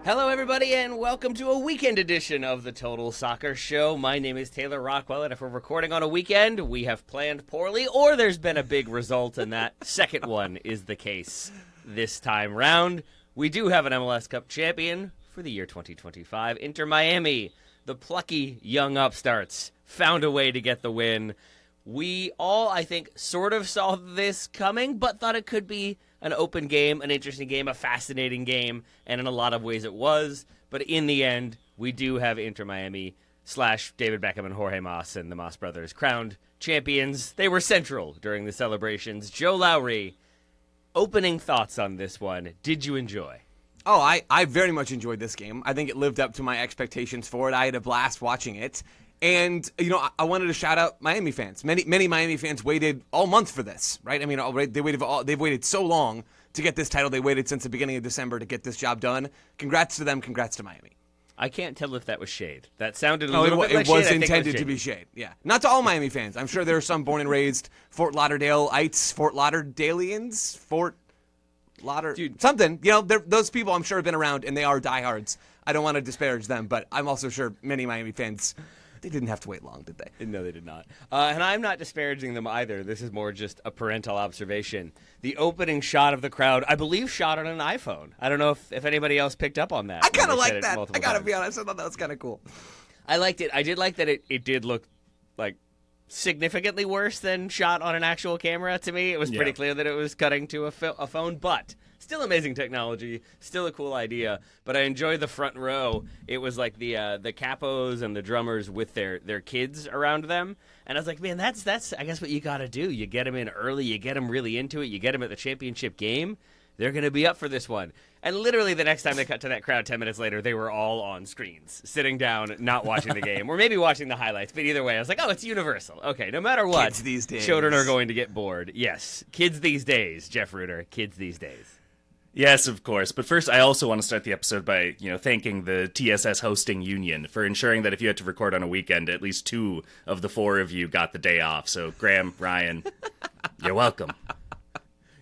Hello, everybody, and welcome to a weekend edition of the Total Soccer Show. My name is Taylor Rockwell, and if we're recording on a weekend, we have planned poorly, or there's been a big result, and that second one is the case this time round. We do have an MLS Cup champion for the year 2025. Inter Miami, the plucky young upstarts, found a way to get the win. We all, I think, sort of saw this coming, but thought it could be an open game, an interesting game, a fascinating game, and in a lot of ways it was. But in the end, we do have Inter Miami / David Beckham and Jorge Mas and the Mas brothers crowned champions. They were central during the celebrations. Joe Lowry, opening thoughts on this one. Did you enjoy? Oh, I very much enjoyed this game. I think it lived up to my expectations for it. I had a blast watching it. And, you know, I wanted to shout out Miami fans. Many Miami fans waited all month for this, right? I mean, they've waited so long to get this title. They waited since the beginning of December to get this job done. Congrats to them. Congrats to Miami. I can't tell if that was shade. That sounded a little bit like shade. It was shade. intended to be shade, yeah. Not to all Miami fans. I'm sure there are some born and raised Fort Lauderdale-ites, Fort Lauderdalians, Dude. Something. You know, those people I'm sure have been around, and they are diehards. I don't want to disparage them, but I'm also sure many Miami fans... They didn't have to wait long, did they? No, they did not. And I'm not disparaging them either. This is more just a parental observation. The opening shot of the crowd, I believe, shot on an iPhone. I don't know if anybody else picked up on that. I kind of like that. I got to be honest. I thought that was kind of cool. I liked it. I did like that it did look like significantly worse than shot on an actual camera to me. It was pretty clear that it was cutting to a phone, but... Still amazing technology, still a cool idea, but I enjoyed the front row. It was like the capos and the drummers with their kids around them, and I was like, man, that's I guess what you got to do. You get them in early, you get them really into it, you get them at the championship game. They're going to be up for this one. And literally the next time they cut to that crowd 10 minutes later, they were all on screens, sitting down, not watching the game, or maybe watching the highlights. But either way, I was like, oh, it's universal. Okay, no matter what, kids these days. Children are going to get bored. Yes, kids these days, Jeff Ruder, kids these days. Yes, of course. But first, I also want to start the episode by, thanking the TSS hosting union for ensuring that if you had to record on a weekend, at least 2 of the 4 of you got the day off. So, Graham, Ryan, you're welcome.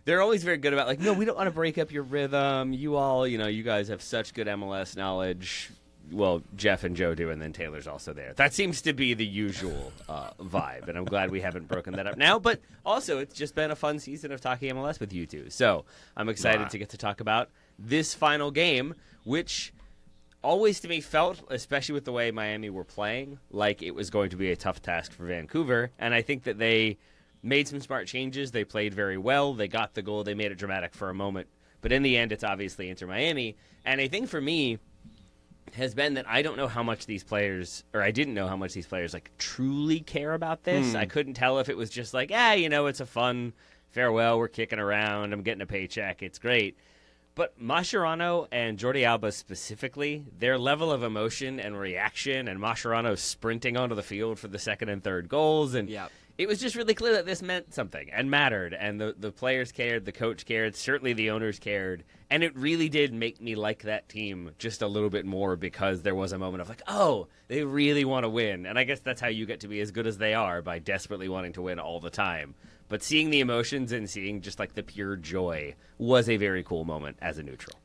They're always very good about, like, no, we don't want to break up your rhythm. You all, you guys have such good MLS knowledge. Well, Jeff and Joe do, and then Taylor's also there. That seems to be the usual vibe, and I'm glad we haven't broken that up now. But also, it's just been a fun season of talking MLS with you two. So I'm excited to get to talk about this final game, which always to me felt, especially with the way Miami were playing, like it was going to be a tough task for Vancouver. And I think that they made some smart changes. They played very well. They got the goal. They made it dramatic for a moment. But in the end, it's obviously Inter Miami. And I think for me... has been that I don't know how much these players, or I didn't know how much these players like truly care about this. I couldn't tell if it was just like, it's a fun farewell. We're kicking around. I'm getting a paycheck. It's great. But Mascherano and Jordi Alba specifically, their level of emotion and reaction, and Mascherano sprinting onto the field for the second and third goals, and it was just really clear that this meant something and mattered, and the players cared, the coach cared, certainly the owners cared, and it really did make me like that team just a little bit more because there was a moment of like, oh, they really want to win, and I guess that's how you get to be as good as they are, by desperately wanting to win all the time. But seeing the emotions and seeing just like the pure joy was a very cool moment as a neutral.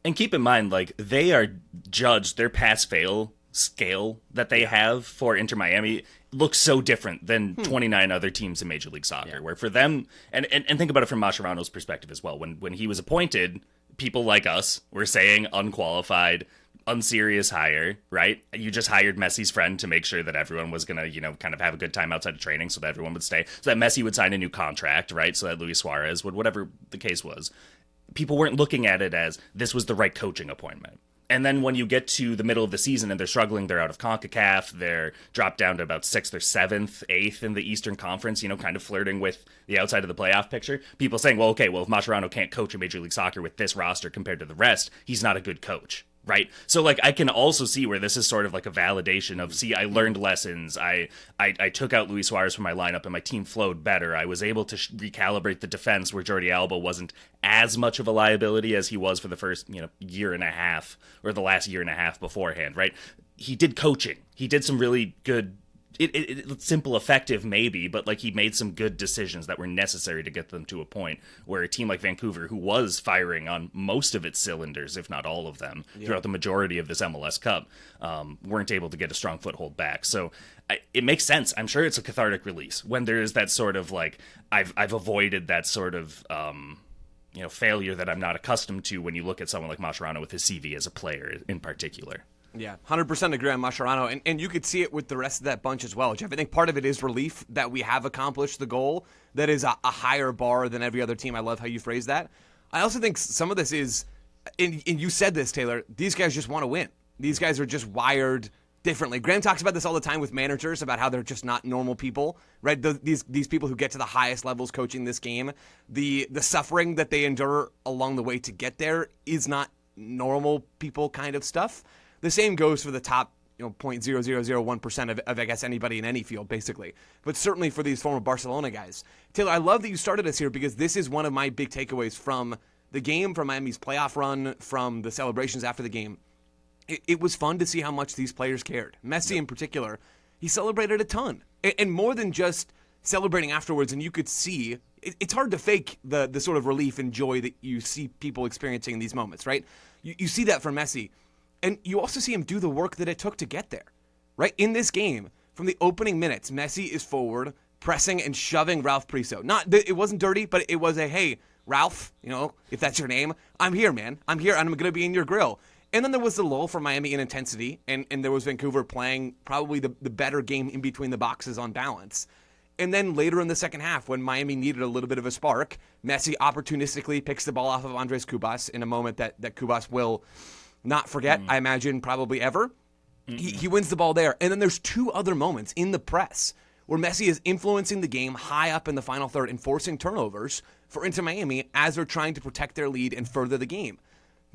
And keep in mind, like, they are judged, their pass-fail scale that they have for Inter Miami looks so different than 29 other teams in Major League Soccer, where for them, and think about it from Mascherano's perspective as well, when he was appointed, people like us were saying unqualified, unserious hire, right? You just hired Messi's friend to make sure that everyone was going to, kind of have a good time outside of training so that everyone would stay, so that Messi would sign a new contract, right? So that Luis Suarez would, whatever the case was. People weren't looking at it as this was the right coaching appointment. And then when you get to the middle of the season and they're struggling, they're out of CONCACAF, they're dropped down to about 6th or 7th, 8th in the Eastern Conference, kind of flirting with the outside of the playoff picture. People saying, well, if Mascherano can't coach in Major League Soccer with this roster compared to the rest, he's not a good coach. Right. So like I can also see where this is sort of like a validation of, see, I learned lessons. I took out Luis Suarez from my lineup and my team flowed better. I was able to recalibrate the defense where Jordi Alba wasn't as much of a liability as he was for the first, year and a half or the last year and a half beforehand. Right. He did coaching. He did some really good simple effective maybe, but like he made some good decisions that were necessary to get them to a point where a team like Vancouver, who was firing on most of its cylinders, if not all of them, throughout the majority of this MLS Cup, weren't able to get a strong foothold back. So it makes sense. I'm sure it's a cathartic release when there is that sort of like I've avoided that sort of failure that I'm not accustomed to when you look at someone like Mascherano with his CV as a player in particular. Yeah, 100% agree on Mascherano, and you could see it with the rest of that bunch as well, Jeff. I think part of it is relief that we have accomplished the goal that is a higher bar than every other team. I love how you phrase that. I also think some of this is, and you said this, Taylor, these guys just want to win. These guys are just wired differently. Graham talks about this all the time with managers, about how they're just not normal people, right? These people who get to the highest levels coaching this game, the suffering that they endure along the way to get there is not normal people kind of stuff. The same goes for the top 0.0001% of I guess anybody in any field, basically. But certainly for these former Barcelona guys. Taylor, I love that you started us here because this is one of my big takeaways from the game, from Miami's playoff run, from the celebrations after the game. It was fun to see how much these players cared. Messi in particular, he celebrated a ton. And more than just celebrating afterwards, and you could see, it's hard to fake the sort of relief and joy that you see people experiencing in these moments, right? You see that from Messi. And you also see him do the work that it took to get there, right? In this game, from the opening minutes, Messi is forward, pressing and shoving Ralph Priso. It wasn't dirty, but it was a, hey, Ralph, if that's your name, I'm here, man. I'm here, and I'm going to be in your grill. And then there was the lull for Miami in intensity, and there was Vancouver playing probably the better game in between the boxes on balance. And then later in the second half, when Miami needed a little bit of a spark, Messi opportunistically picks the ball off of Andres Cubas in a moment that Cubas will not forget, I imagine, probably ever. He wins the ball there. And then there's two other moments in the press where Messi is influencing the game high up in the final third and forcing turnovers for Inter Miami as they're trying to protect their lead and further the game.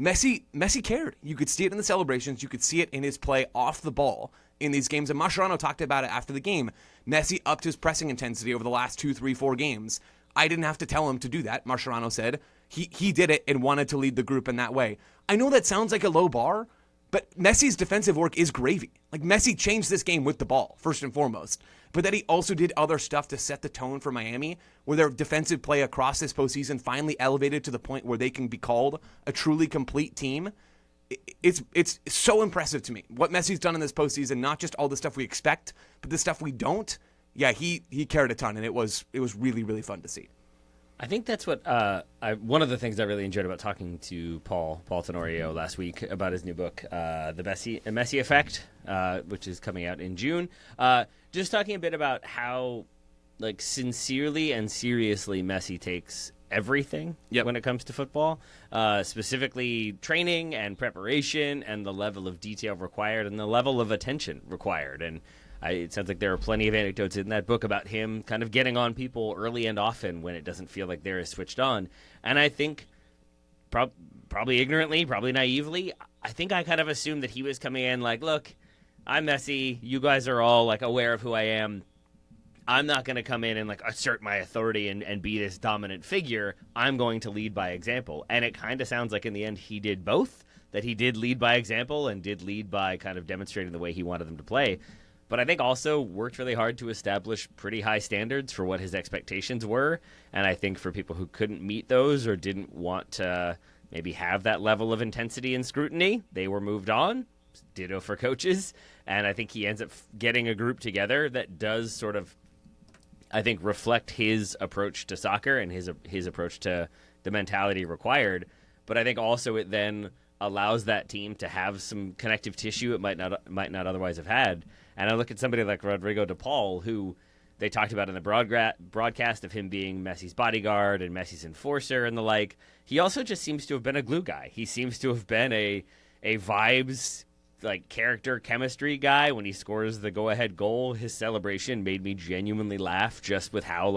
Messi cared. You could see it in the celebrations. You could see it in his play off the ball in these games. And Mascherano talked about it after the game. Messi upped his pressing intensity over the last 2, 3, 4 games. I didn't have to tell him to do that, Mascherano said. He did it and wanted to lead the group in that way. I know that sounds like a low bar, but Messi's defensive work is gravy. Like, Messi changed this game with the ball, first and foremost. But that he also did other stuff to set the tone for Miami, where their defensive play across this postseason finally elevated to the point where they can be called a truly complete team. It's so impressive to me what Messi's done in this postseason, not just all the stuff we expect, but the stuff we don't. Yeah, he cared a ton, and it was really, really fun to see. I think that's what one of the things I really enjoyed about talking to Paul Tenorio last week about his new book, The Messi Effect, which is coming out in June. Just talking a bit about how sincerely and seriously Messi takes everything when it comes to football, specifically training and preparation and the level of detail required and the level of attention required. And it sounds like there are plenty of anecdotes in that book about him kind of getting on people early and often when it doesn't feel like they're as switched on. And I think, probably ignorantly, probably naively, I think I kind of assumed that he was coming in like, look, I'm Messi. You guys are all aware of who I am. I'm not going to come in and assert my authority and be this dominant figure. I'm going to lead by example. And it kind of sounds like in the end he did both, that he did lead by example and did lead by kind of demonstrating the way he wanted them to play. But I think also worked really hard to establish pretty high standards for what his expectations were. And I think for people who couldn't meet those or didn't want to maybe have that level of intensity and scrutiny, they were moved on. Ditto for coaches. And I think he ends up getting a group together that does sort of, I think, reflect his approach to soccer and his approach to the mentality required. But I think also it then allows that team to have some connective tissue it might not otherwise have had. And I look at somebody like Rodrigo de Paul, who they talked about in the broadcast of him being Messi's bodyguard and Messi's enforcer and the like. He also just seems to have been a glue guy. He seems to have been a vibes, character chemistry guy. When he scores the go-ahead goal, his celebration made me genuinely laugh just with how,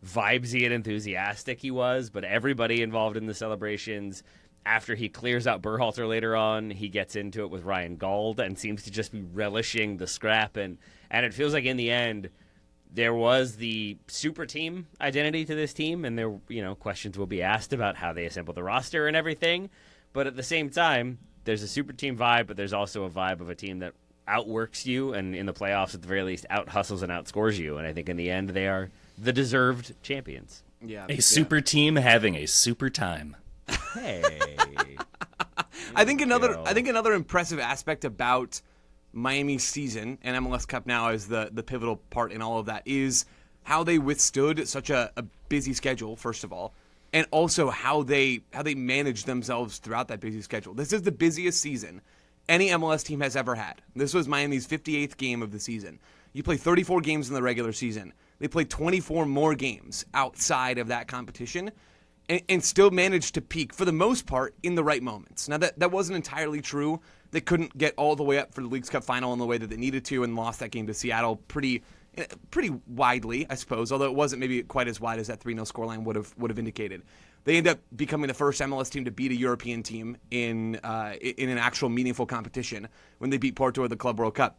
vibesy and enthusiastic he was. But everybody involved in the celebrations, after he clears out Berhalter later on, he gets into it with Ryan Gauld and seems to just be relishing the scrap. And it feels like in the end, there was the super team identity to this team, and there, questions will be asked about how they assemble the roster and everything. But at the same time, there's a super team vibe, but there's also a vibe of a team that outworks you, and in the playoffs at the very least out-hustles and outscores you. And I think in the end they are the deserved champions. Yeah, A super team having a super time. Hey. I think another impressive aspect about Miami's season and MLS Cup now as the pivotal part in all of that is how they withstood such a busy schedule, first of all, and also how they managed themselves throughout that busy schedule. This is the busiest season any MLS team has ever had. This was Miami's 58th game of the season. You play 34 games in the regular season. They played 24 more games outside of that competition and still managed to peak, for the most part, in the right moments. Now, that wasn't entirely true. They couldn't get all the way up for the Leagues Cup final in the way that they needed to and lost that game to Seattle pretty widely, I suppose, although it wasn't maybe quite as wide as that 3-0 scoreline would have indicated. They ended up becoming the first MLS team to beat a European team in an actual meaningful competition when they beat Porto at the Club World Cup.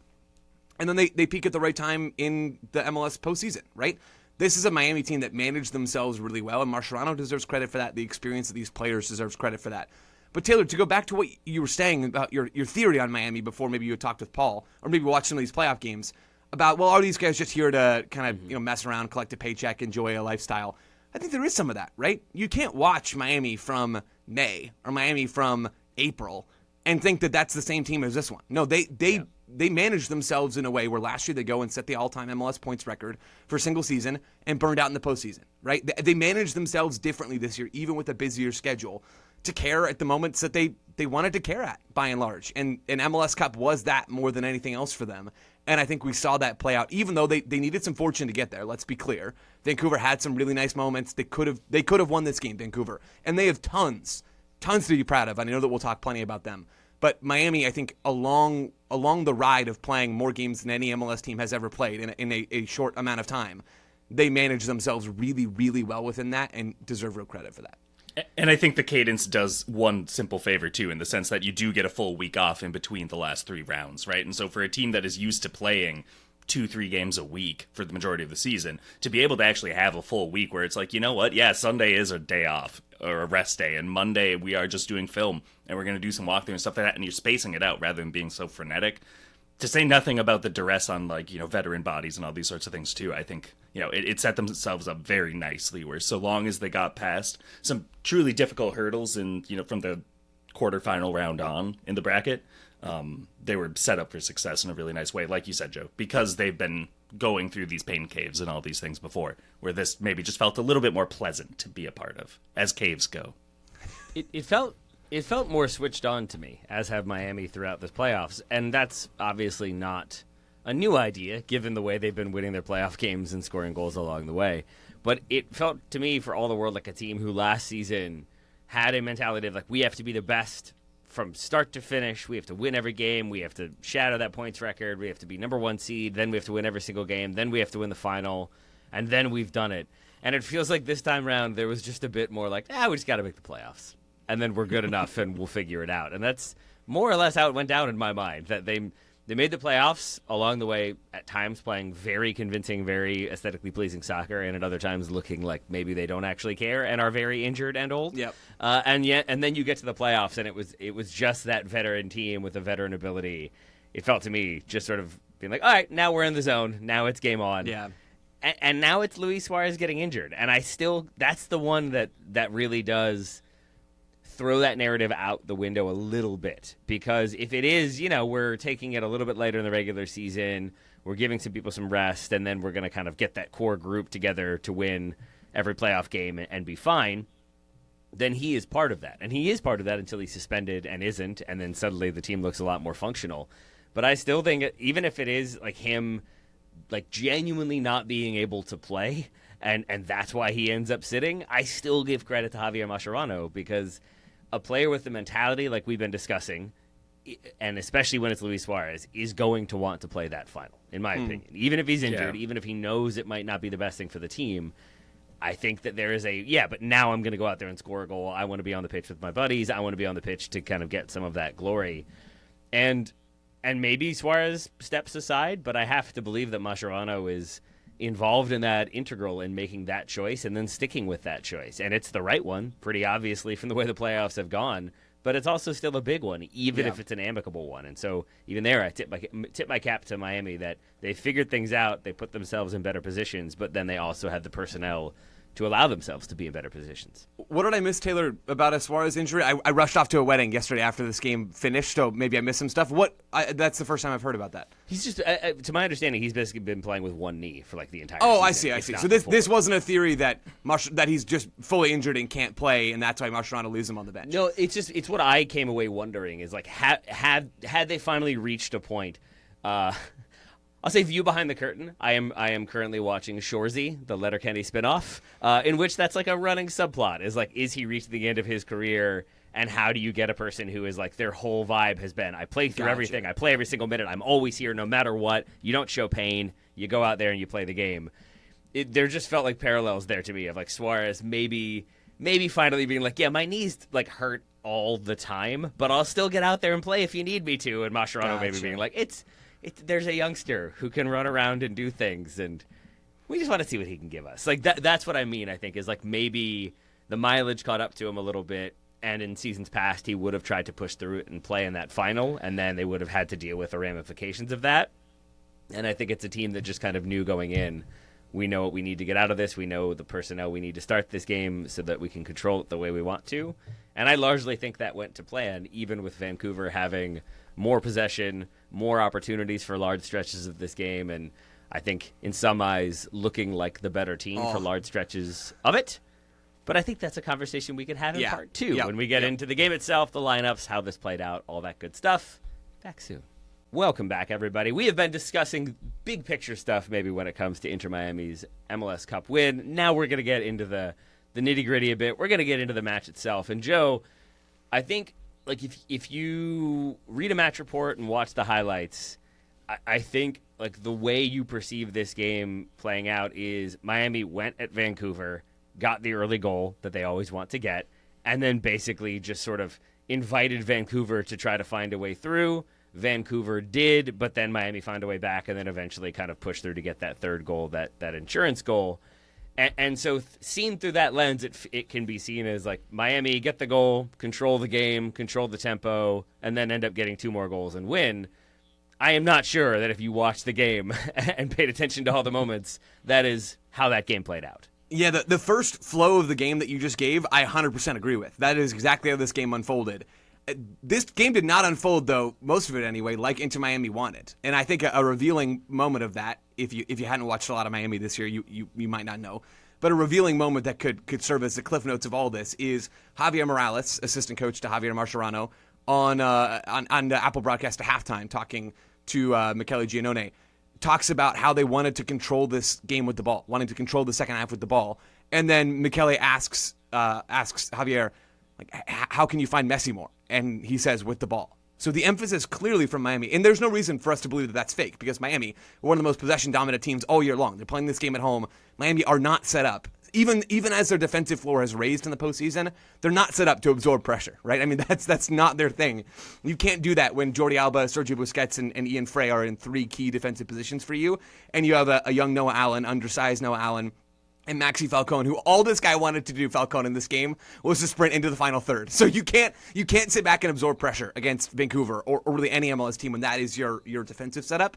And then they peak at the right time in the MLS postseason, right? This is a Miami team that managed themselves really well, and Mascherano deserves credit for that. The experience of these players deserves credit for that. But Taylor, to go back to what you were saying about your theory on Miami before maybe you had talked with Paul, or maybe watched some of these playoff games, about, well, are these guys just here to kind of mess around, collect a paycheck, enjoy a lifestyle? I think there is some of that, right? You can't watch Miami from May or Miami from April and think that that's the same team as this one. No, they managed themselves in a way where last year they go and set the all-time MLS points record for a single season and burned out in the postseason, right? They managed themselves differently this year, even with a busier schedule, to care at the moments that they wanted to care at, by and large. And MLS Cup was that more than anything else for them. And I think we saw that play out, even though they needed some fortune to get there, let's be clear. Vancouver had some really nice moments. They could have won this game, Vancouver. And they have tons to be proud of. And I know that we'll talk plenty about them. But Miami, I think, along the ride of playing more games than any MLS team has ever played in a short amount of time, they managed themselves really, really well within that and deserve real credit for that. And I think the cadence does one simple favor, too, in the sense that you do get a full week off in between the last 3 rounds, right? And so for a team that is used to playing 2-3 games a week for the majority of the season, to be able to actually have a full week where it's like, you know what? Yeah, Sunday is a day off or a rest day, and Monday we are just doing film, and we're going to do some walkthrough and stuff like that, and you're spacing it out rather than being so frenetic. To say nothing about the duress on, like, veteran bodies and all these sorts of things, too, I think, it set themselves up very nicely, where so long as they got past some truly difficult hurdles in, from the quarterfinal round on in the bracket, they were set up for success in a really nice way, like you said, Joe, because they've been going through these pain caves and all these things before, where this maybe just felt a little bit more pleasant to be a part of, as caves go. It felt more switched on to me, as have Miami throughout this playoffs, and that's obviously not a new idea, given the way they've been winning their playoff games and scoring goals along the way. But it felt to me, for all the world, like a team who last season had a mentality of, like, we have to be the best from start to finish. We have to win every game. We have to shatter that points record. We have to be number 1 seed. Then we have to win every single game. Then we have to win the final. And then we've done it. And it feels like this time around there was just a bit more like, we just got to make the playoffs. And then we're good enough and we'll figure it out. And that's more or less how it went down in my mind, that they made the playoffs along the way, at times playing very convincing, very aesthetically pleasing soccer, and at other times looking like maybe they don't actually care and are very injured and old. Yep. And then you get to the playoffs, and it was just that veteran team with a veteran ability. It felt to me just sort of being like, all right, now we're in the zone. Now it's game on. Yeah. And now it's Luis Suarez getting injured. And that's the one that really does throw that narrative out the window a little bit, because if it is, we're taking it a little bit later in the regular season, we're giving some people some rest, and then we're going to kind of get that core group together to win every playoff game and be fine, then he is part of that. And he is part of that until he's suspended and isn't, and then suddenly the team looks a lot more functional. But I still think, even if it is like him, like, genuinely not being able to play, and that's why he ends up sitting, I still give credit to Javier Mascherano, because a player with the mentality like we've been discussing, and especially when it's Luis Suarez, is going to want to play that final, in my opinion. Even if he's injured, even if he knows it might not be the best thing for the team, I think that there is but now I'm going to go out there and score a goal. I want to be on the pitch with my buddies. I want to be on the pitch to kind of get some of that glory. And maybe Suarez steps aside, but I have to believe that Mascherano is involved in that, integral in making that choice and then sticking with that choice. And it's the right one, pretty obviously, from the way the playoffs have gone. but it's also still a big one, even if it's an amicable one. And so even there, I tip my cap to Miami that they figured things out, they put themselves in better positions, but then they also had the personnel to allow themselves to be in better positions. What did I miss, Taylor, about a Suarez injury? I rushed off to a wedding yesterday after this game finished, so maybe I missed some stuff. That's the first time I've heard about that. He's just, to my understanding, he's basically been playing with one knee for like the entire season. season. I see. So this wasn't a theory that he's just fully injured and can't play, and that's why Mascherano leaves him on the bench. No, it's what I came away wondering is like had they finally reached a point. I'll say view behind the curtain. I am currently watching Shoresy, the Letterkenny spinoff, in which that's like a running subplot. Is he reached the end of his career, and how do you get a person who is like their whole vibe has been, I play through everything, I play every single minute, I'm always here no matter what. You don't show pain. You go out there and you play the game. There just felt like parallels there to me of like Suarez maybe finally being like, yeah, my knees like hurt all the time, but I'll still get out there and play if you need me to. And Mascherano maybe being like, there's a youngster who can run around and do things, and we just want to see what he can give us. Like that's what I mean, I think, is like maybe the mileage caught up to him a little bit, and in seasons past he would have tried to push through it and play in that final, and then they would have had to deal with the ramifications of that. And I think it's a team that just kind of knew going in, we know what we need to get out of this, we know the personnel we need to start this game so that we can control it the way we want to. And I largely think that went to plan, even with Vancouver having more possession, more opportunities for large stretches of this game, and I think in some eyes looking like the better team for large stretches of it. But I think that's a conversation we could have in part two when we get into the game itself, the lineups, how this played out, all that good stuff. Back soon. Welcome back, everybody. We have been discussing big picture stuff maybe when it comes to Inter Miami's MLS Cup win. Now we're going to get into the nitty-gritty a bit. We're going to get into the match itself. And Joe, I think like if you read a match report and watch the highlights, I think like the way you perceive this game playing out is Miami went at Vancouver, got the early goal that they always want to get, and then basically just sort of invited Vancouver to try to find a way through. Vancouver did, but then Miami found a way back and then eventually kind of pushed through to get that third goal, that insurance goal. And so seen through that lens, it can be seen as like Miami get the goal, control the game, control the tempo, and then end up getting 2 more goals and win. I am not sure that if you watched the game and paid attention to all the moments, that is how that game played out. Yeah, the first flow of the game that you just gave, I 100% agree with. That is exactly how this game unfolded. This game did not unfold, though, most of it anyway, like Inter Miami wanted. And I think a revealing moment of that, if you hadn't watched a lot of Miami this year, you might not know. But a revealing moment that could serve as the cliff notes of all this is Javier Morales, assistant coach to Javier Mascherano, on the Apple broadcast at halftime, talking to Michele Giannone, talks about how they wanted to control this game with the ball, wanting to control the second half with the ball. And then Michele asks Javier, like, how can you find Messi more? And he says, with the ball. So the emphasis clearly from Miami, and there's no reason for us to believe that that's fake, because Miami, one of the most possession-dominant teams all year long. They're playing this game at home. Miami are not set up. Even as their defensive floor has raised in the postseason, they're not set up to absorb pressure, right? I mean, that's not their thing. You can't do that when Jordi Alba, Sergio Busquets, and Ian Frey are in 3 key defensive positions for you, and you have a young Noah Allen, undersized Noah Allen, and Maxi Falcone, who all this guy wanted to do, Falcone, in this game, was to sprint into the final third. So you can't sit back and absorb pressure against Vancouver or really any MLS team when that is your defensive setup.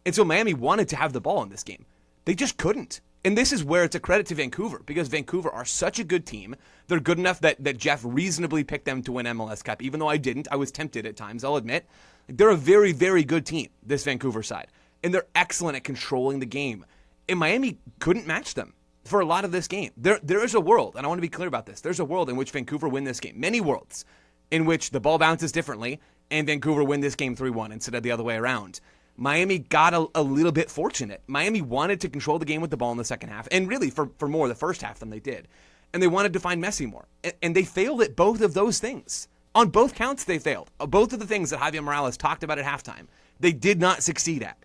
And so Miami wanted to have the ball in this game. They just couldn't. And this is where it's a credit to Vancouver, because Vancouver are such a good team. They're good enough that Jeff reasonably picked them to win MLS Cup, even though I didn't. I was tempted at times, I'll admit. They're a very, very good team, this Vancouver side. And they're excellent at controlling the game. And Miami couldn't match them for a lot of this game. There is a world, and I want to be clear about this, there's a world in which Vancouver win this game. Many worlds in which the ball bounces differently, and Vancouver win this game 3-1 instead of the other way around. Miami got a little bit fortunate. Miami wanted to control the game with the ball in the second half, and really for more the first half than they did. And they wanted to find Messi more. And they failed at both of those things. On both counts, they failed. Both of the things that Javier Morales talked about at halftime, they did not succeed at.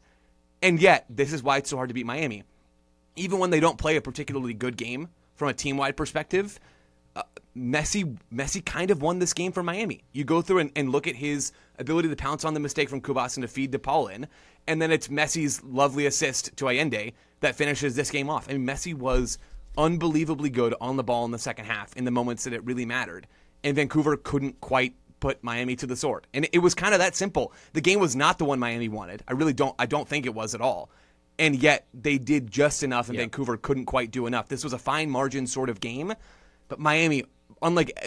And yet, this is why it's so hard to beat Miami. Even when they don't play a particularly good game from a team-wide perspective, Messi kind of won this game for Miami. You go through and look at his ability to pounce on the mistake from Kubas and to feed DePaul in, and then it's Messi's lovely assist to Allende that finishes this game off. I mean, Messi was unbelievably good on the ball in the second half in the moments that it really mattered, and Vancouver couldn't quite put Miami to the sword. And it was kind of that simple. The game was not the one Miami wanted. I don't think it was at all. And yet they did just enough, and Vancouver couldn't quite do enough. This was a fine margin sort of game, but Miami,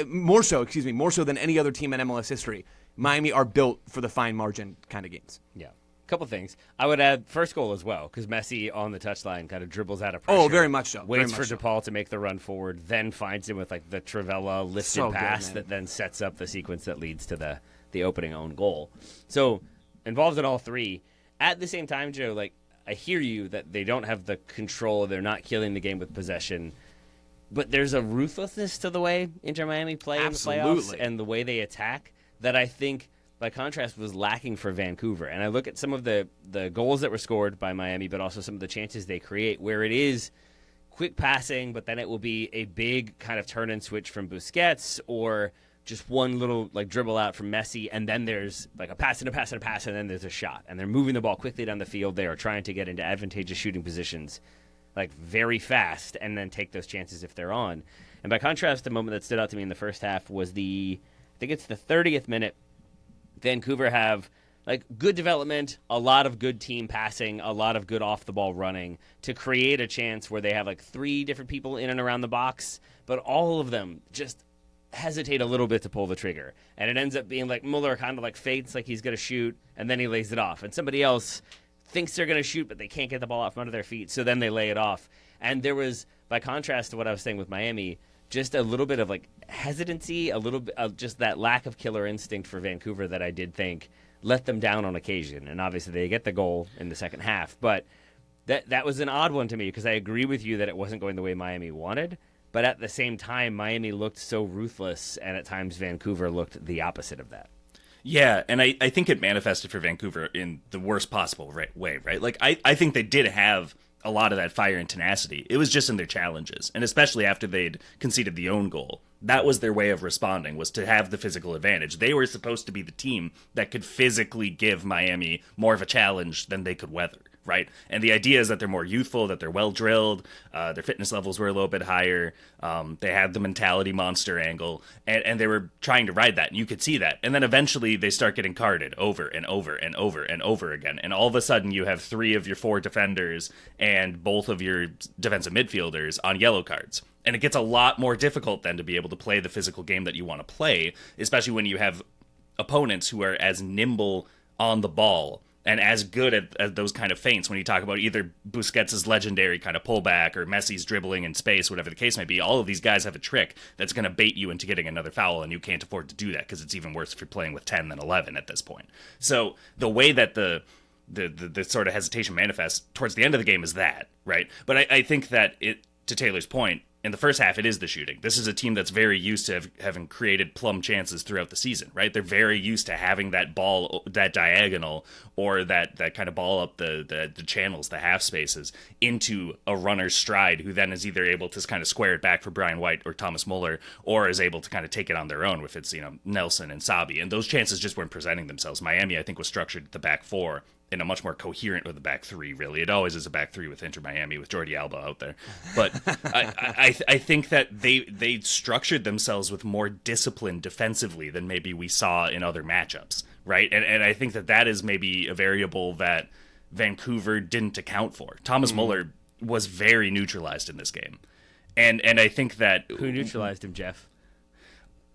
more so than any other team in MLS history, Miami are built for the fine margin kind of games. Yeah. Couple things. I would add first goal as well, because Messi on the touchline kind of dribbles out of pressure. Oh, very much so. Waits for DePaul to make the run forward, then finds him with like the Trivella lifted pass that then sets up the sequence that leads to the opening own goal. So involved in all three. At the same time, Joe, like I hear you that they don't have the control, they're not killing the game with possession, but there's a ruthlessness to the way Inter Miami play in the playoffs and the way they attack that I think, by contrast, was lacking for Vancouver. And I look at some of the goals that were scored by Miami, but also some of the chances they create, where it is quick passing, but then it will be a big kind of turn and switch from Busquets, or just one little like dribble out from Messi, and then there's like a pass and a pass and a pass, and then there's a shot. And they're moving the ball quickly down the field. They are trying to get into advantageous shooting positions like very fast and then take those chances if they're on. And by contrast, the moment that stood out to me in the first half was I think it's the 30th minute. Vancouver have like good development, a lot of good team passing, a lot of good off the ball running to create a chance where they have like three different people in and around the box, but all of them just hesitate a little bit to pull the trigger. And it ends up being like Muller kind of like feints like he's going to shoot, and then he lays it off. And somebody else thinks they're going to shoot, but they can't get the ball out from under their feet, so then they lay it off. And there was, by contrast to what I was saying with Miami, just a little bit of like hesitancy, a little bit of just that lack of killer instinct for Vancouver that I did think let them down on occasion. And obviously they get the goal in the second half, but that was an odd one to me, because I agree with you that it wasn't going the way Miami wanted, but at the same time Miami looked so ruthless, and at times Vancouver looked the opposite of that. Yeah, and I think it manifested for Vancouver in the worst possible way, right? Like I think they did have a lot of that fire and tenacity. It was just in their challenges, and especially after they'd conceded the own goal. That was their way of responding, was to have the physical advantage. They were supposed to be the team that could physically give Miami more of a challenge than they could weather, right? And the idea is that they're more youthful, that they're well-drilled, their fitness levels were a little bit higher, they had the mentality monster angle, and they were trying to ride that, and you could see that. And then eventually they start getting carded over and over and over and over again, and all of a sudden you have 3 of your 4 defenders and both of your defensive midfielders on yellow cards. And it gets a lot more difficult then to be able to play the physical game that you want to play, especially when you have opponents who are as nimble on the ball and as good at those kind of feints. When you talk about either Busquets' legendary kind of pullback or Messi's dribbling in space, whatever the case may be, all of these guys have a trick that's going to bait you into getting another foul, and you can't afford to do that because it's even worse if you're playing with 10 than 11 at this point. So the way that the sort of hesitation manifests towards the end of the game is that, right? But I think that to Taylor's point, in the first half, it is the shooting. This is a team that's very used to having created plum chances throughout the season, right? They're very used to having that ball, that diagonal, or that kind of ball up the channels, the half spaces, into a runner's stride, who then is either able to kind of square it back for Brian White or Thomas Muller, or is able to kind of take it on their own if it's, Nelson and Sabi. And those chances just weren't presenting themselves. Miami, I think, was structured at the back 4 in a much more coherent with the back 3, really. It always is a back 3 with Inter Miami, with Jordi Alba out there. But I think that they structured themselves with more discipline defensively than maybe we saw in other matchups, right? And I think that is maybe a variable that Vancouver didn't account for. Thomas Muller was very neutralized in this game. And I think that... Who neutralized him, Jeff?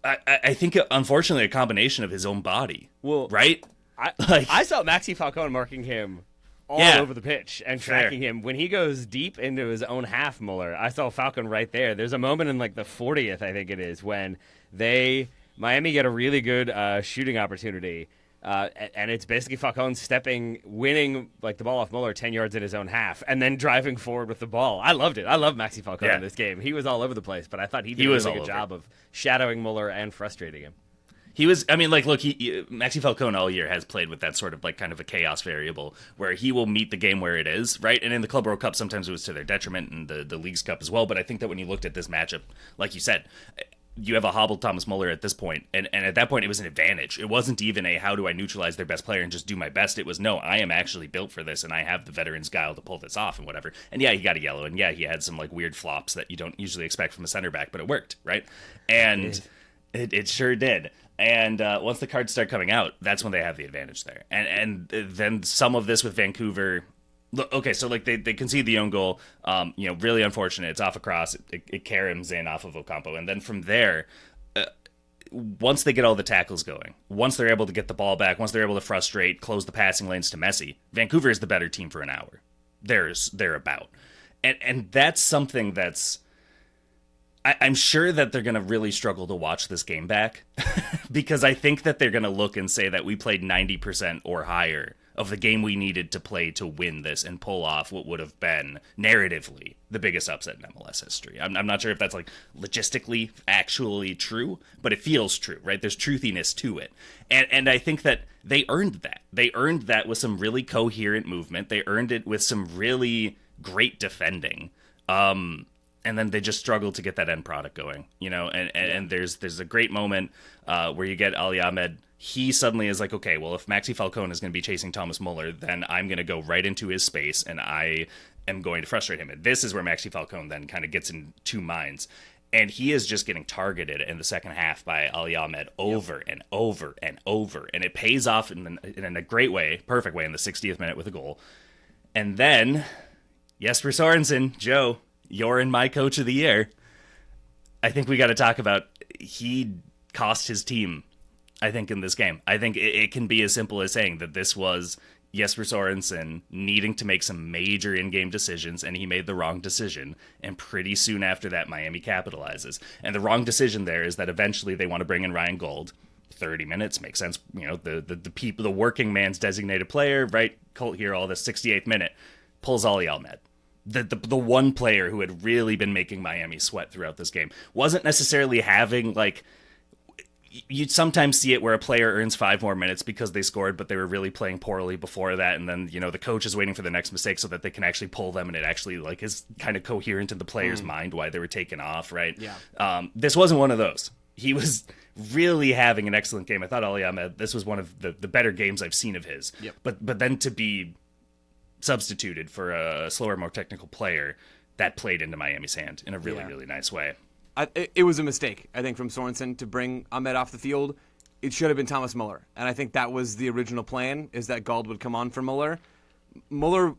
I think, unfortunately, a combination of his own body, right? I saw Maxi Falcone marking him all over the pitch and tracking him. When he goes deep into his own half, Muller, I saw Falcone right there. There's a moment in like the 40th, I think it is, when Miami get a really good shooting opportunity. And it's basically Falcone winning like the ball off Muller 10 yards in his own half, and then driving forward with the ball. I loved it. I love Maxi Falcone in this game. He was all over the place, but I thought he did a really good job of shadowing Muller and frustrating him. He was, Maxi Falcone all year has played with that sort of like kind of a chaos variable where he will meet the game where it is, right? And in the Club World Cup, sometimes it was to their detriment, and the Leagues Cup as well. But I think that when you looked at this matchup, like you said, you have a hobbled Thomas Muller at this point, and at that point it was an advantage. It wasn't even a how do I neutralize their best player and just do my best. It was, no, I am actually built for this, and I have the veteran's guile to pull this off and whatever. And yeah, he got a yellow, and yeah, he had some like weird flops that you don't usually expect from a center back, but it worked, right? And It sure did. And once the cards start coming out, that's when they have the advantage there. And then some of this with Vancouver. Okay, so like they concede the own goal. Really unfortunate. It's off a cross. It caroms in off of Ocampo, and then from there, once they get all the tackles going, once they're able to get the ball back, once they're able to frustrate, close the passing lanes to Messi, Vancouver is the better team for an hour. They're about, and that's something that's. I'm sure that they're going to really struggle to watch this game back because I think that they're going to look and say that we played 90% or higher of the game we needed to play to win this and pull off what would have been narratively the biggest upset in MLS history. I'm not sure if that's like logistically actually true, but it feels true, right? There's truthiness to it. And I think that they earned that. They earned that with some really coherent movement. They earned it with some really great defending. And then they just struggle to get that end product going, and there's a great moment where you get Ali Ahmed. He suddenly is like, okay, well, if Maxi Falcone is going to be chasing Thomas Muller, then I'm going to go right into his space, and I am going to frustrate him. And this is where Maxi Falcone then kind of gets in two minds. And he is just getting targeted in the second half by Ali Ahmed over and over and over. And it pays off in a great way, perfect way, in the 60th minute with a goal. And then, Jesper Sorensen, Joe, you're in my coach of the year. I think we got to talk about he cost his team, I think, in this game. I think it can be as simple as saying that this was Jesper Sorensen needing to make some major in-game decisions, and he made the wrong decision. And pretty soon after that, Miami capitalizes. And the wrong decision there is that eventually they want to bring in Ryan Gold. 30 minutes makes sense. The people, the working man's designated player, right? Colt here, all the 68th minute, pulls Ali Ahmed. The one player who had really been making Miami sweat throughout this game wasn't necessarily having, like, you'd sometimes see it where a player earns 5 more minutes because they scored, but they were really playing poorly before that, and then the coach is waiting for the next mistake so that they can actually pull them, and it actually like is kind of coherent in the player's mind why they were taken off, right? Yeah. This wasn't one of those. He was really having an excellent game. I thought Ali Ahmed, this was one of the better games I've seen of his. Yep. But then to be substituted for a slower, more technical player, that played into Miami's hand in a really, really nice way. It was a mistake, I think, from Sorensen to bring Ahmed off the field. It should have been Thomas Muller, and I think that was the original plan, is that Gauld would come on for Muller. Muller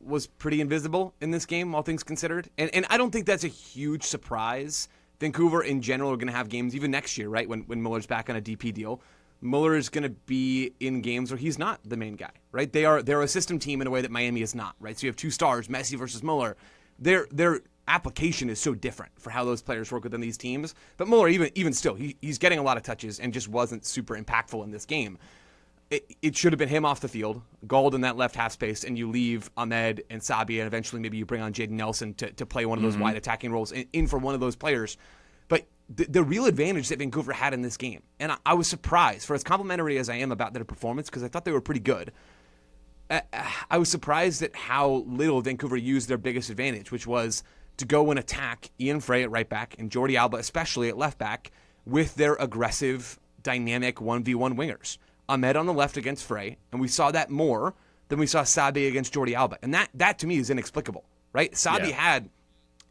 was pretty invisible in this game, all things considered, and I don't think that's a huge surprise. Vancouver, in general, are going to have games even next year, right, when Muller's back on a DP deal. Muller is going to be in games where he's not the main guy, right? They're a system team in a way that Miami is not, right? So you have two stars, Messi versus Muller. Their application is so different for how those players work within these teams. But Muller, even still, he's getting a lot of touches and just wasn't super impactful in this game. It should have been him off the field, Gauld in that left half space, and you leave Ahmed and Sabi, and eventually maybe you bring on Jaden Nelson to play one of those wide attacking roles in for one of those players. But the real advantage that Vancouver had in this game, and I was surprised, for as complimentary as I am about their performance, because I thought they were pretty good, I was surprised at how little Vancouver used their biggest advantage, which was to go and attack Ian Frey at right back and Jordi Alba, especially at left back, with their aggressive, dynamic 1v1 wingers. Ahmed on the left against Frey, and we saw that more than we saw Sabi against Jordi Alba. And that to me is inexplicable, right? Sabi had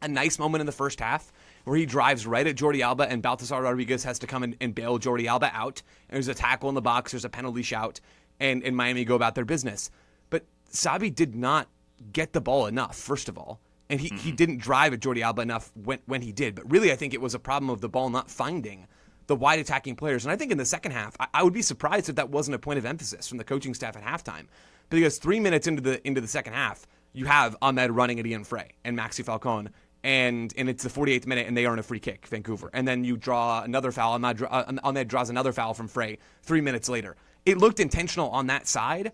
a nice moment in the first half where he drives right at Jordi Alba, and Baltasar Rodriguez has to come and bail Jordi Alba out. And there's a tackle in the box, there's a penalty shout, and Miami go about their business. But Sabi did not get the ball enough, first of all. And he didn't drive at Jordi Alba enough when he did. But really, I think it was a problem of the ball not finding the wide attacking players. And I think in the second half, I would be surprised if that wasn't a point of emphasis from the coaching staff at halftime. Because 3 minutes into the second half, you have Ahmed running at Ian Frey and Maxi Falcone, and it's the 48th minute, and they earn a free kick, Vancouver. And then you draw another foul. Ahmed draws another foul from Frey 3 minutes later. It looked intentional on that side,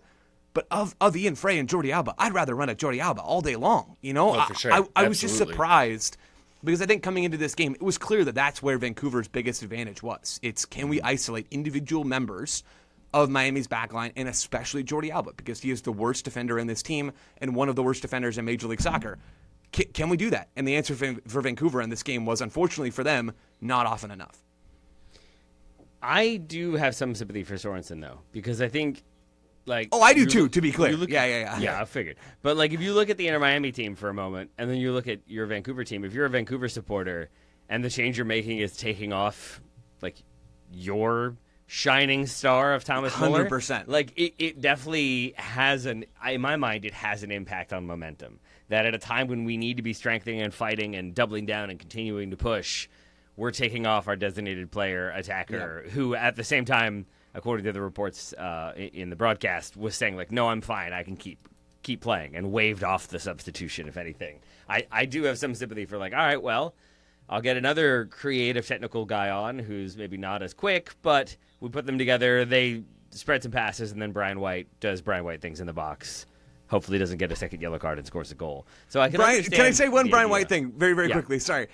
but of Ian Frey and Jordi Alba, I'd rather run at Jordi Alba all day long. Oh, for sure. I was just surprised, because I think coming into this game, it was clear that that's where Vancouver's biggest advantage was. It's, can we isolate individual members of Miami's backline, and especially Jordi Alba, because he is the worst defender in this team and one of the worst defenders in Major League Soccer. Can we do that? And the answer for Vancouver in this game was, unfortunately for them, not often enough. I do have some sympathy for Sorensen, though, because I think, like... Oh, I do too, to be clear. Yeah, I figured. But, like, if you look at the Inter Miami team for a moment, and then you look at your Vancouver team, if you're a Vancouver supporter, and the change you're making is taking off, like, your shining star of Thomas Muller. 100%. Like, it definitely has in my mind, it has an impact on momentum. That at a time when we need to be strengthening and fighting and doubling down and continuing to push, we're taking off our designated player attacker, who at the same time, according to the reports in the broadcast, was saying, like, no, I'm fine. I can keep playing, and waved off the substitution, if anything. I do have some sympathy for, like, all right, well, I'll get another creative technical guy on who's maybe not as quick, but we put them together, they spread some passes, and then Brian White does Brian White things in the box. Hopefully doesn't get a second yellow card and scores a goal. So I can understand. Can I say one Brian idea. White thing very, very quickly? Sorry.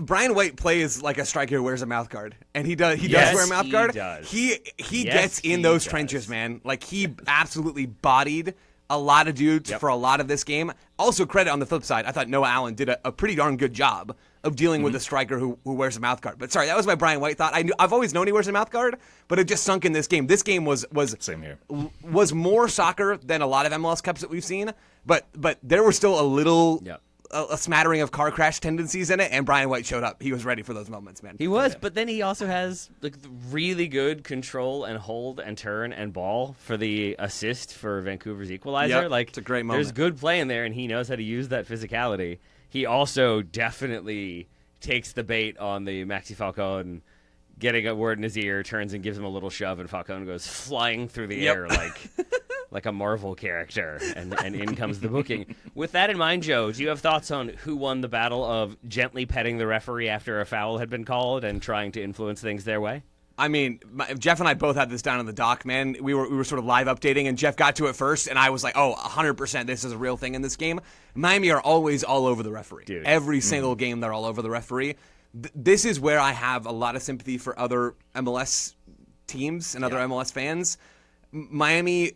Brian White plays like a striker who wears a mouth guard, and he does wear a mouth guard. Does. He gets in those trenches, man. Like, he absolutely bodied a lot of dudes for a lot of this game. Also, credit on the flip side, I thought Noah Allen did a pretty darn good job of dealing with a striker who wears a mouth guard. But sorry, that was my Brian White thought. I've always known he wears a mouth guard, but it just sunk in this game. This game was Same here. Was more soccer than a lot of MLS Cups that we've seen, but there was still a little. Yep. A smattering of car crash tendencies in it, and Brian White showed up. He was ready for those moments, man. He was, but then he also has like really good control and hold and turn and ball for the assist for Vancouver's equalizer. Yep, like, it's a great moment. There's good play in there, and he knows how to use that physicality. He also definitely takes the bait on the Maxi Falcone, getting a word in his ear, turns and gives him a little shove, and Falcone goes flying through the air like a Marvel character, and in comes the booking. With that in mind, Joe, do you have thoughts on who won the battle of gently petting the referee after a foul had been called and trying to influence things their way? I mean, Jeff and I both had this down on the dock, man. We were sort of live updating, and Jeff got to it first, and I was like, oh, 100%, this is a real thing in this game. Miami are always all over the referee. Dude. Every single game, they're all over the referee. This is where I have a lot of sympathy for other MLS teams and other MLS fans. Miami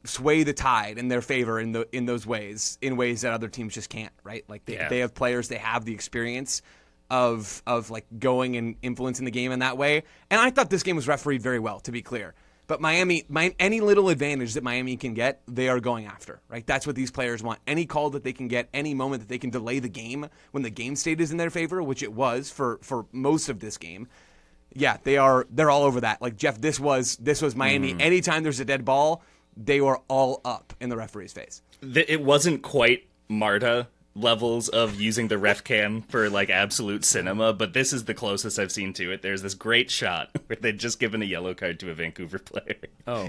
sway the tide in their favor in those ways, in ways that other teams just can't, right? Like, they have players, they have the experience of like going and influencing the game in that way. And I thought this game was refereed very well, to be clear. But Miami, any little advantage that Miami can get, they are going after, right? That's what these players want. Any call that they can get, any moment that they can delay the game when the game state is in their favor, which it was for most of this game. Yeah, they're all over that. Like, Jeff, this was Miami. Anytime there's a dead ball, they were all up in the referee's face. It wasn't quite Marta levels of using the ref cam for like absolute cinema, but this is the closest I've seen to it. There's this great shot where they'd just given a yellow card to a Vancouver player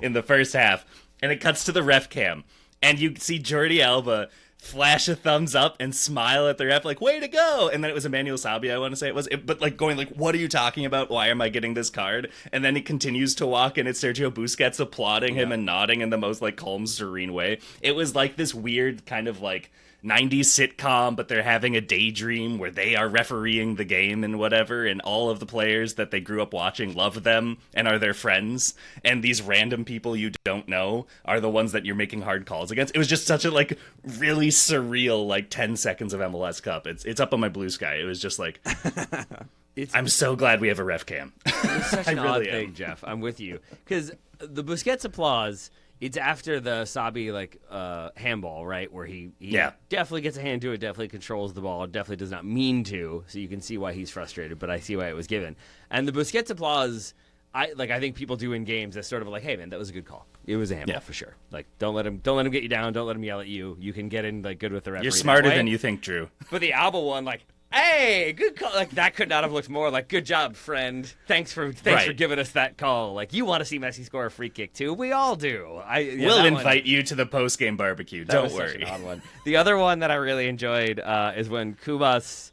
in the first half, and it cuts to the ref cam, and you see Jordi Alba flash a thumbs up and smile at the ref like, way to go. And then it was Emmanuel Sabia, I want to say it was, but like going like, what are you talking about? Why am I getting this card? And then he continues to walk, and it's Sergio Busquets applauding him and nodding in the most like calm, serene way. It was like this weird kind of like 90s sitcom, but they're having a daydream where they are refereeing the game and whatever, and all of the players that they grew up watching love them and are their friends, and these random people you don't know are the ones that you're making hard calls against. It was just such a like really surreal like 10 seconds of MLS Cup. It's up on my blue sky. It was just like I'm so glad we have a ref cam. It's such an I really odd thing, Jeff. I'm with you, because the Busquets applause, it's after the Sabi handball, right, where he definitely gets a hand to it, definitely controls the ball, definitely does not mean to, so you can see why he's frustrated, but I see why it was given. And the Busquets applause, I think people do in games as sort of like, hey man, that was a good call. It was a handball for sure. Like, don't let him get you down, don't let him yell at you. You can get in like good with the referee. You're smarter than you think, Drew. But the Alba one, like, hey, good call. Like, that could not have looked more like, good job, friend. Thanks for giving us that call. Like, you want to see Messi score a free kick too? We all do. We'll invite you to the post-game barbecue. Don't worry. Such an odd one. The other one that I really enjoyed is when Kubas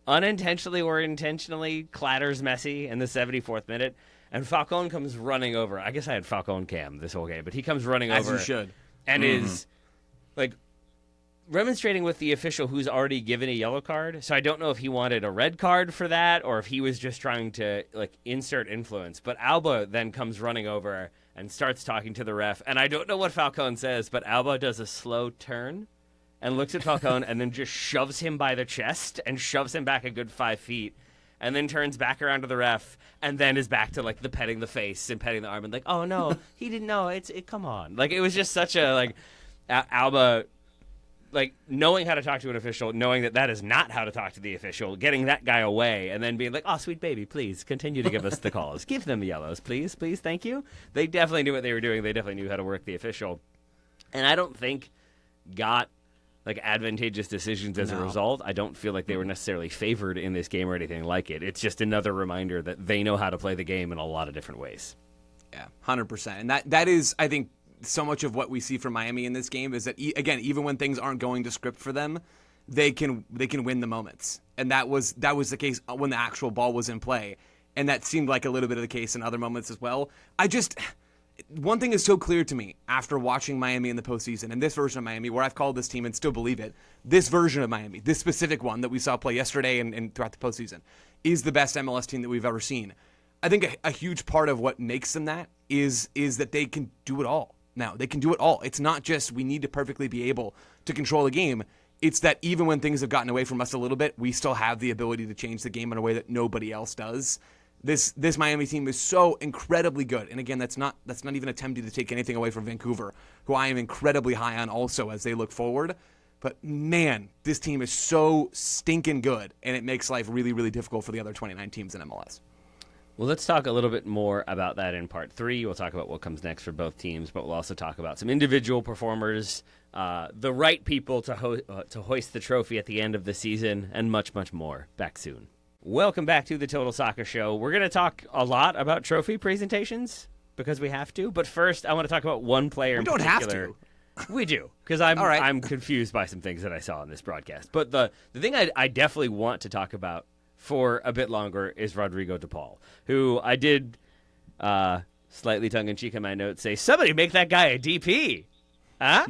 unintentionally or intentionally clatters Messi in the 74th minute, and Falcone comes running over. I guess I had Falcone cam this whole game, but he comes running over. As you should. And is, like, remonstrating with the official who's already given a yellow card. So I don't know if he wanted a red card for that or if he was just trying to like insert influence. But Alba then comes running over and starts talking to the ref. And I don't know what Falcone says, but Alba does a slow turn and looks at Falcone and then just shoves him by the chest and shoves him back a good 5 feet, and then turns back around to the ref and then is back to like the petting the face and petting the arm and like, oh no, he didn't know. Come on. Like, it was just such a like Alba like knowing how to talk to an official, knowing that is not how to talk to the official, getting that guy away, and then being like, "Oh, sweet baby, please continue to give us the calls. Give them the yellows, please, please, thank you." They definitely knew what they were doing. They definitely knew how to work the official, and I don't think got like advantageous decisions as a result. I don't feel like they were necessarily favored in this game or anything like it. It's just another reminder that they know how to play the game in a lot of different ways. Yeah, 100%. And that is, I think, so much of what we see from Miami in this game is that, again, even when things aren't going to script for them, they can win the moments. And that was the case when the actual ball was in play. And that seemed like a little bit of the case in other moments as well. One thing is so clear to me after watching Miami in the postseason, and this version of Miami, where I've called this team and still believe it, this version of Miami, this specific one that we saw play yesterday and throughout the postseason, is the best MLS team that we've ever seen. I think a huge part of what makes them that is that they can do it all. Now, they can do it all. It's not just we need to perfectly be able to control the game. It's that even when things have gotten away from us a little bit, we still have the ability to change the game in a way that nobody else does. This Miami team is so incredibly good. And again, that's not even attempting to take anything away from Vancouver, who I am incredibly high on also as they look forward. But man, this team is so stinking good, and it makes life really, really difficult for the other 29 teams in MLS. Well, let's talk a little bit more about that in part 3. We'll talk about what comes next for both teams, but we'll also talk about some individual performers, the right people to hoist the trophy at the end of the season, and much, much more. Back soon. Welcome back to the Total Soccer Show. We're going to talk a lot about trophy presentations because we have to, but first I want to talk about one player in particular. We don't have to. We do, because I'm confused by some things that I saw in this broadcast. But the thing I definitely want to talk about for a bit longer is Rodrigo de Paul, who I did slightly tongue-in-cheek in my notes say, somebody make that guy a DP. Huh?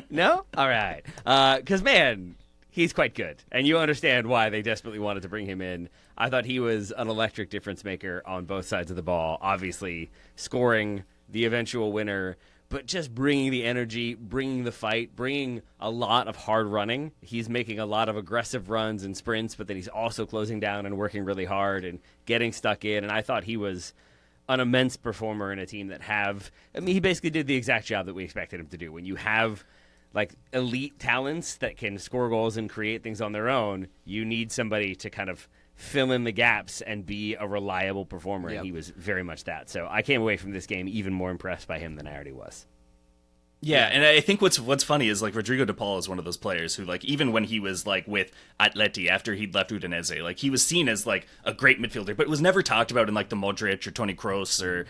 No? All right. Because, man, he's quite good. And you understand why they desperately wanted to bring him in. I thought he was an electric difference maker on both sides of the ball, obviously scoring the eventual winner, but just bringing the energy, bringing the fight, bringing a lot of hard running. He's making a lot of aggressive runs and sprints, but then he's also closing down and working really hard and getting stuck in. And I thought he was an immense performer in a team that he basically did the exact job that we expected him to do. When you have like elite talents that can score goals and create things on their own, you need somebody to kind of fill in the gaps and be a reliable performer, and he was very much that. So I came away from this game even more impressed by him than I already was. Yeah, and I think what's funny is like Rodrigo de Paul is one of those players who, like, even when he was like with Atleti after he'd left Udinese, like he was seen as like a great midfielder, but it was never talked about in like the Modric or Toni Kroos or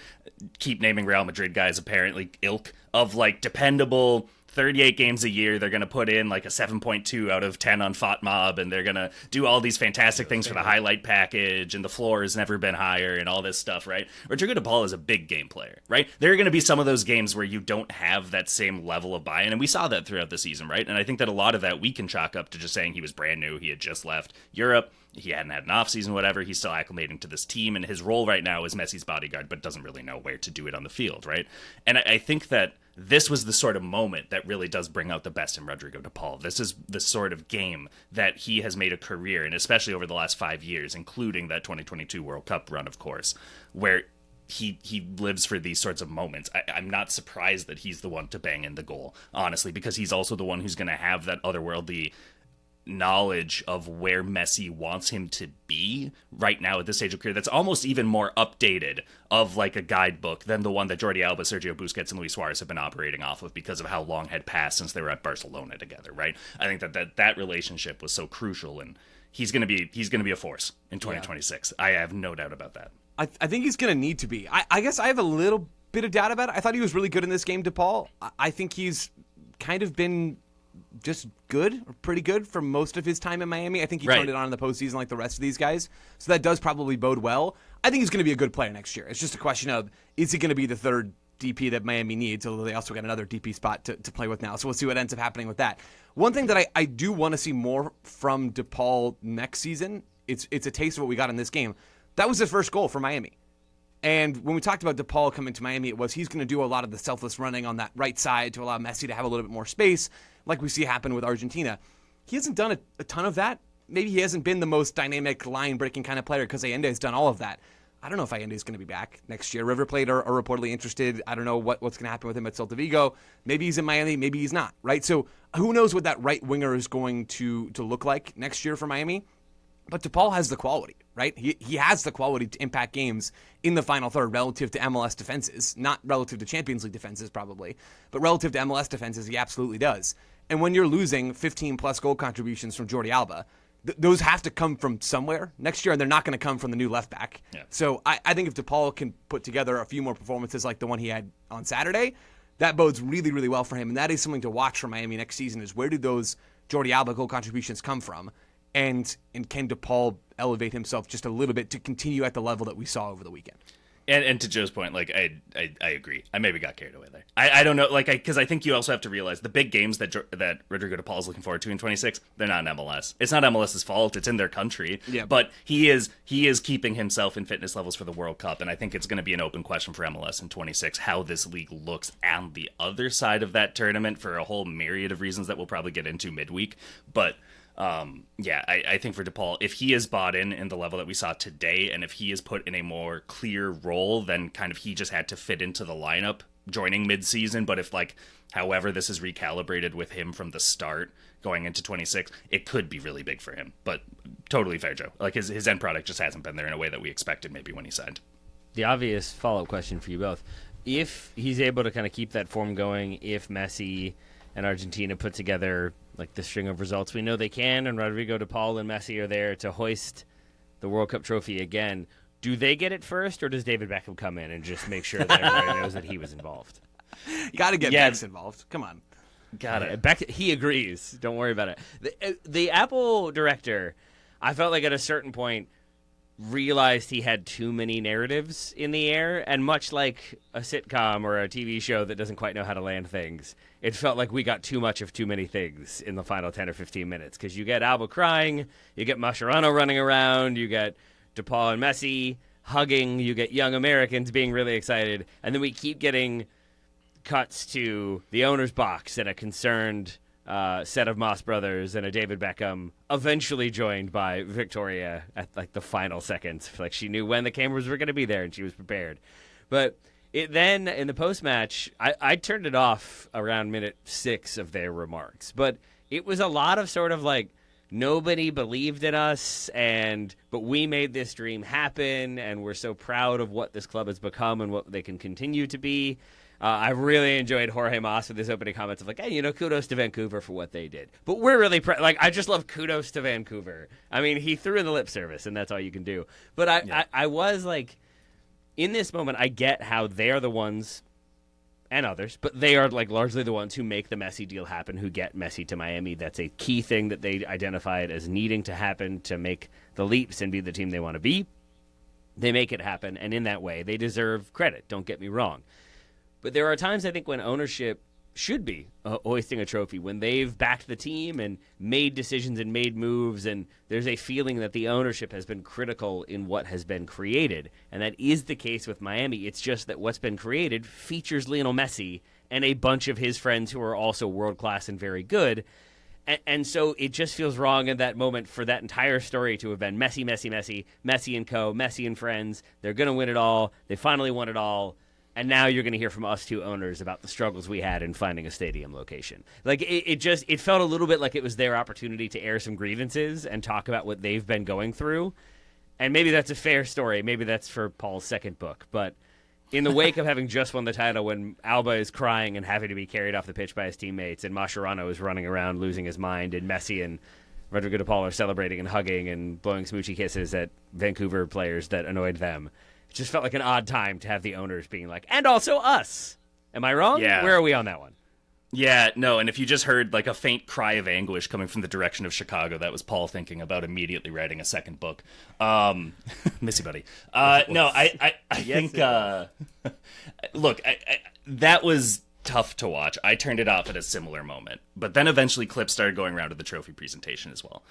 keep naming Real Madrid guys apparently ilk of like dependable 38 games a year, they're going to put in like a 7.2 out of 10 on FOTMOB, and they're going to do all these fantastic things for the highlight package, and the floor has never been higher, and all this stuff, right? Rodrigo de Paul is a big game player, right? There are going to be some of those games where you don't have that same level of buy-in, and we saw that throughout the season, right? And I think that a lot of that we can chalk up to just saying he was brand new, he had just left Europe, he hadn't had an offseason, whatever, he's still acclimating to this team, and his role right now is Messi's bodyguard, but doesn't really know where to do it on the field, right? And I think that this was the sort of moment that really does bring out the best in Rodrigo de Paul. This is the sort of game that he has made a career in, especially over the last 5 years, including that 2022 World Cup run, of course, where he lives for these sorts of moments. I'm not surprised that he's the one to bang in the goal, honestly, because he's also the one who's going to have that otherworldly knowledge of where Messi wants him to be right now at this stage of career that's almost even more updated of like a guidebook than the one that Jordi Alba, Sergio Busquets, and Luis Suarez have been operating off of because of how long had passed since they were at Barcelona together, right? I think that relationship was so crucial, and he's going to be a force in 2026. Yeah. I have no doubt about that. I think he's going to need to be. I guess I have a little bit of doubt about it. I thought he was really good in this game, DePaul. I think he's kind of been just good, or pretty good for most of his time in Miami. I think he turned it on in the postseason like the rest of these guys. So that does probably bode well. I think he's going to be a good player next year. It's just a question of, is he going to be the third DP that Miami needs, although they also got another DP spot to play with now. So we'll see what ends up happening with that. One thing that I do want to see more from DePaul next season, it's a taste of what we got in this game. That was his first goal for Miami. And when we talked about DePaul coming to Miami, it was he's going to do a lot of the selfless running on that right side to allow Messi to have a little bit more space, like we see happen with Argentina. He hasn't done a ton of that. Maybe he hasn't been the most dynamic, line-breaking kind of player because Allende has done all of that. I don't know if Allende's going to be back next year. River Plate are reportedly interested. I don't know what's going to happen with him at Celta Vigo. Maybe he's in Miami, maybe he's not, right? So who knows what that right winger is going to look like next year for Miami? But DePaul has the quality, right? He has the quality to impact games in the final third relative to MLS defenses. Not relative to Champions League defenses, probably, but relative to MLS defenses, he absolutely does. And when you're losing 15-plus goal contributions from Jordi Alba, those have to come from somewhere next year, and they're not going to come from the new left back. Yeah. So I think if DePaul can put together a few more performances like the one he had on Saturday, that bodes really, really well for him. And that is something to watch for Miami next season, is where do those Jordi Alba goal contributions come from? And can DePaul elevate himself just a little bit to continue at the level that we saw over the weekend? And to Joe's point, like I agree. I maybe got carried away there. I don't know, like because I think you also have to realize the big games that Rodrigo DePaul is looking forward to in 26. They're not in MLS. It's not MLS's fault. It's in their country. Yeah. But he is keeping himself in fitness levels for the World Cup, and I think it's going to be an open question for MLS in 26 how this league looks on the other side of that tournament for a whole myriad of reasons that we'll probably get into midweek. But I think for DePaul, if he is bought in the level that we saw today, and if he is put in a more clear role, then kind of he just had to fit into the lineup joining mid-season. But if, like, however this is recalibrated with him from the start going into 26, it could be really big for him. But totally fair, Joe. Like, his end product just hasn't been there in a way that we expected maybe when he signed. The obvious follow-up question for you both. If he's able to kind of keep that form going, if Messi and Argentina put together like the string of results we know they can, and Rodrigo DePaul and Messi are there to hoist the World Cup trophy again, do they get it first, or does David Beckham come in and just make sure that everybody knows that he was involved? You got to get Becks involved. Come on. Got it. He agrees. Don't worry about it. The Apple director, I felt like at a certain point, realized he had too many narratives in the air, and much like a sitcom or a TV show that doesn't quite know how to land things, it felt like we got too much of too many things in the final 10 or 15 minutes, because you get Alba crying, you get Mascherano running around, you get DePaul and Messi hugging, you get young Americans being really excited, and then we keep getting cuts to the owner's box and a concerned set of Moss brothers and a David Beckham, eventually joined by Victoria at like the final seconds. Like she knew when the cameras were going to be there and she was prepared. But it then in the post match, I turned it off around minute 6 of their remarks. But it was a lot of sort of like nobody believed in us, but we made this dream happen, and we're so proud of what this club has become and what they can continue to be. I really enjoyed Jorge Mas with his opening comments of like, hey, kudos to Vancouver for what they did. But we're really, I just love kudos to Vancouver. I mean, he threw in the lip service, and that's all you can do. But I was like, in this moment, I get how they're the ones, and others, but they are like largely the ones who make the Messi deal happen, who get Messi to Miami. That's a key thing that they identified as needing to happen to make the leaps and be the team they want to be. They make it happen, and in that way, they deserve credit. Don't get me wrong. But there are times, I think, when ownership should be hoisting a trophy, when they've backed the team and made decisions and made moves, and there's a feeling that the ownership has been critical in what has been created. And that is the case with Miami. It's just that what's been created features Lionel Messi and a bunch of his friends who are also world-class and very good. And so it just feels wrong in that moment for that entire story to have been Messi, Messi, Messi, Messi and co, Messi and friends. They're going to win it all. They finally won it all. And now you're going to hear from us two owners about the struggles we had in finding a stadium location. Like it felt a little bit like it was their opportunity to air some grievances and talk about what they've been going through. And maybe that's a fair story. Maybe that's for Paul's second book. But in the wake of having just won the title, when Alba is crying and having to be carried off the pitch by his teammates, and Mascherano is running around losing his mind, and Messi and Rodrigo DePaul are celebrating and hugging and blowing smoochy kisses at Vancouver players that annoyed them. It just felt like an odd time to have the owners being like, and also us. Am I wrong? Yeah. Where are we on that one? Yeah, no, and if you just heard like a faint cry of anguish coming from the direction of Chicago, that was Paul thinking about immediately writing a second book. Miss you, buddy. No, I think, look, that was tough to watch. I turned it off at a similar moment. But then eventually clips started going around to the trophy presentation as well.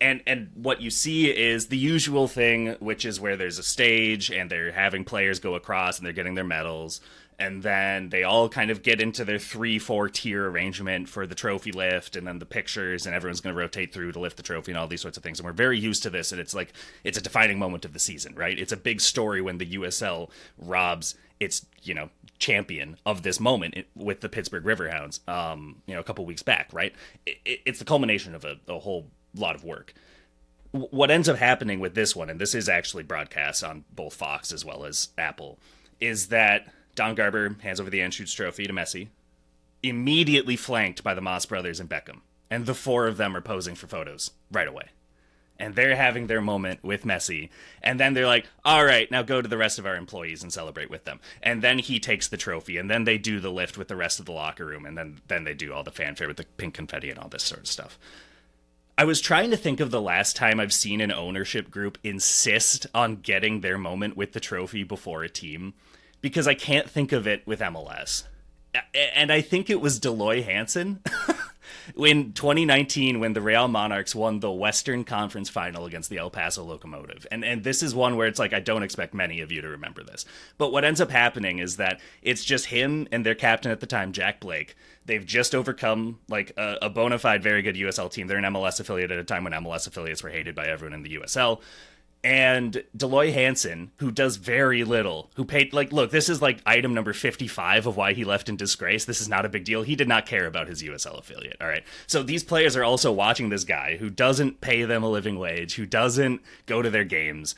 And what you see is the usual thing, which is where there's a stage and they're having players go across and they're getting their medals. And then they all kind of get into their 3-4 tier arrangement for the trophy lift and then the pictures, and everyone's going to rotate through to lift the trophy and all these sorts of things. And we're very used to this, and it's like, it's a defining moment of the season, right? It's a big story when the USL robs its, champion of this moment with the Pittsburgh Riverhounds, a couple weeks back, right? It's the culmination of a whole lot of work. What ends up happening with this one, and this is actually broadcast on both Fox as well as Apple, is that Don Garber hands over the Anschutz Trophy to Messi, immediately flanked by the Moss brothers and Beckham. And the four of them are posing for photos right away. And they're having their moment with Messi. And then they're like, all right, now go to the rest of our employees and celebrate with them. And then he takes the trophy. And then they do the lift with the rest of the locker room. And then they do all the fanfare with the pink confetti and all this sort of stuff. I was trying to think of the last time I've seen an ownership group insist on getting their moment with the trophy before a team, because I can't think of it with MLS. And I think it was Deloy Hansen in 2019 when the Real Monarchs won the Western Conference Final against the El Paso Locomotive. And this is one where it's like, I don't expect many of you to remember this. But what ends up happening is that it's just him and their captain at the time, Jack Blake. They've just overcome like a bona fide, very good USL team. They're an MLS affiliate at a time when MLS affiliates were hated by everyone in the USL. And Deloy Hansen, who does very little, who paid, like, look, this is like item number 55 of why he left in disgrace. This is not a big deal. He did not care about his USL affiliate, all right? So these players are also watching this guy who doesn't pay them a living wage, who doesn't go to their games,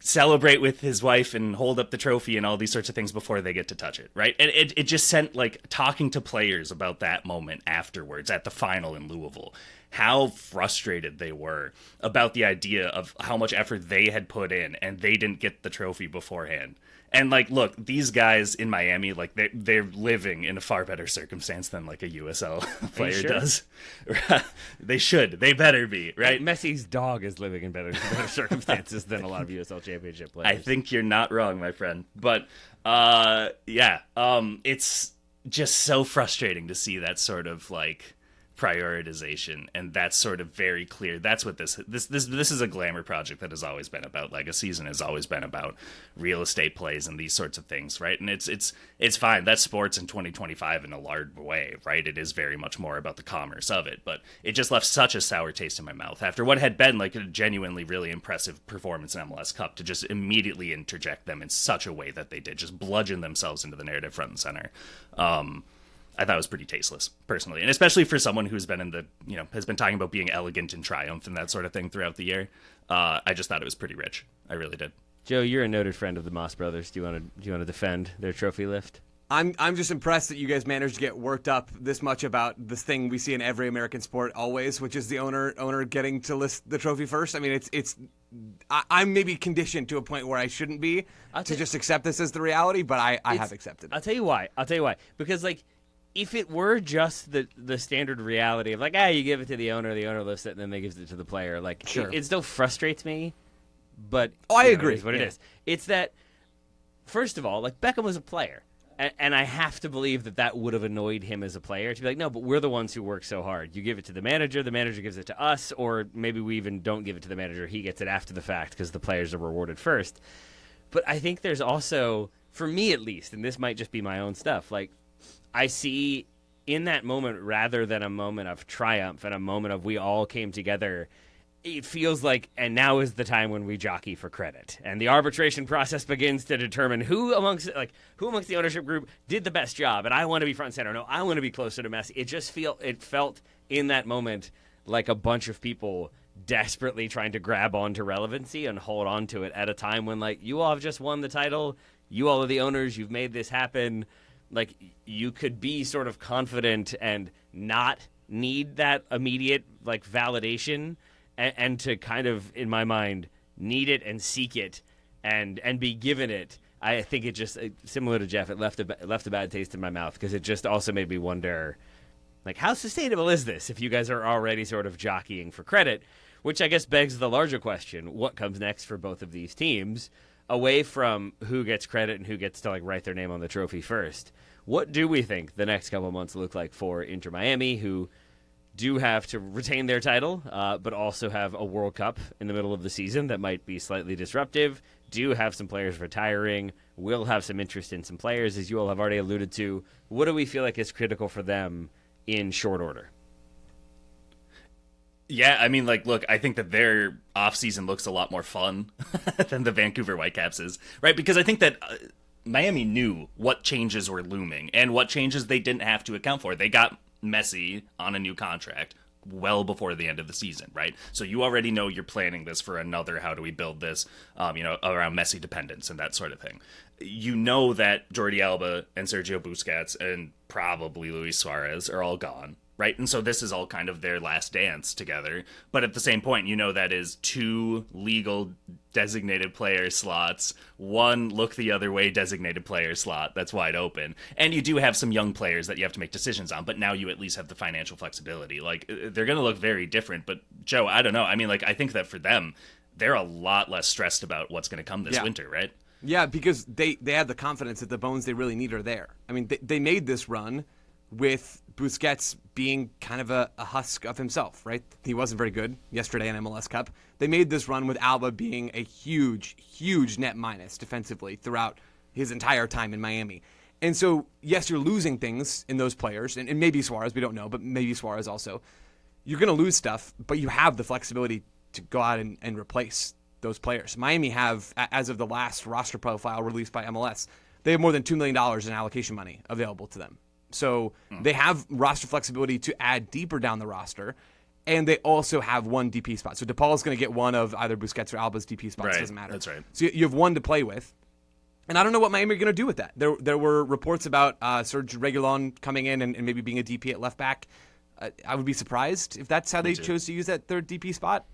celebrate with his wife and hold up the trophy and all these sorts of things before they get to touch it, right? And it just sent, like, talking to players about that moment afterwards at the final in Louisville, how frustrated they were about the idea of how much effort they had put in and they didn't get the trophy beforehand. And, like, look, these guys in Miami, like, they're living in a far better circumstance than, like, a USL player does. They should. They better be, right? Messi's dog is living in better circumstances than a lot of USL Championship players. I think you're not wrong, my friend. But, it's just so frustrating to see that sort of, like, prioritization, and that's sort of very clear. That's what this is a glamour project that has always been about. Like, a season has always been about real estate plays and these sorts of things, right? And it's fine. That's sports in 2025 in a large way, right? It is very much more about the commerce of it, but it just left such a sour taste in my mouth after what had been like a genuinely really impressive performance in MLS Cup, to just immediately interject them in such a way that they did, just bludgeon themselves into the narrative front and center. I thought it was pretty tasteless, personally. And especially for someone who's been has been talking about being elegant in triumph and that sort of thing throughout the year. I just thought it was pretty rich. I really did. Joe, you're a noted friend of the Moss brothers. Do you want to defend their trophy lift? I'm just impressed that you guys managed to get worked up this much about this thing we see in every American sport always, which is the owner getting to list the trophy first. I mean, I'm maybe conditioned to a point where I shouldn't be to just accept this as the reality, but I have accepted it. I'll tell you why. Because, like, if it were just the standard reality of, like, you give it to the owner lifts it, and then they give it to the player, like, sure. It still frustrates me, but I agree. It is what it is. It's that, first of all, like, Beckham was a player, and I have to believe that would have annoyed him as a player, to be like, no, but we're the ones who work so hard. You give it to the manager gives it to us, or maybe we even don't give it to the manager, he gets it after the fact because the players are rewarded first. But I think there's also, for me at least, and this might just be my own stuff, like, I see in that moment, rather than a moment of triumph and a moment of we all came together, it feels like, and now is the time when we jockey for credit. And the arbitration process begins to determine who amongst the ownership group did the best job. And I want to be front and center. No, I want to be closer to Messi. It felt in that moment like a bunch of people desperately trying to grab onto relevancy and hold on to it at a time when, like, you all have just won the title. You all are the owners. You've made this happen. Like, you could be sort of confident and not need that immediate, like, validation, and to kind of, in my mind, need it and seek it and be given it. I think it just, similar to Jeff, it left a bad taste in my mouth, because it just also made me wonder, like, how sustainable is this if you guys are already sort of jockeying for credit? Which I guess begs the larger question: what comes next for both of these teams? away from who gets credit and who gets to like write their name on the trophy first, what do we think the next couple of months look like for Inter Miami, who do have to retain their title, but also have a World Cup in the middle of the season that might be slightly disruptive, do have some players retiring, will have some interest in some players, as you all have already alluded to. What do we feel like is critical for them in short order? Yeah, I mean, like, look, I think that their offseason looks a lot more fun than the Vancouver Whitecaps is, right? Because I think that Miami knew what changes were looming and what changes they didn't have to account for. They got Messi on a new contract well before the end of the season, right? So you already know you're planning this for another, how do we build this, around Messi dependence and that sort of thing. You know that Jordi Alba and Sergio Busquets and probably Luis Suarez are all gone, right? And so this is all kind of their last dance together. But at the same point, you know that is 2 legal designated player slots, 1 look the other way designated player slot that's wide open. And you do have some young players that you have to make decisions on, but now you at least have the financial flexibility. Like, they're going to look very different. But, Joe, I don't know. I mean, like, I think that for them, they're a lot less stressed about what's going to come this winter, right? Yeah, because they have the confidence that the bones they really need are there. I mean, they made this run with Busquets being kind of a husk of himself, right? He wasn't very good yesterday in MLS Cup. They made this run with Alba being a huge, huge net minus defensively throughout his entire time in Miami. And so, yes, you're losing things in those players, and maybe Suarez, we don't know, but maybe Suarez also. You're going to lose stuff, but you have the flexibility to go out and replace those players. Miami have, as of the last roster profile released by MLS, they have more than $2 million in allocation money available to them. So they have roster flexibility to add deeper down the roster, and they also have 1 DP spot. So DePaul is going to get one of either Busquets or Alba's DP spots. Right, doesn't matter. that's right. So you have 1 to play with. And I don't know what Miami are going to do with that. There were reports about Serge Reguilon coming in and maybe being a DP at left back. I would be surprised if that's how they chose to use that third DP spot.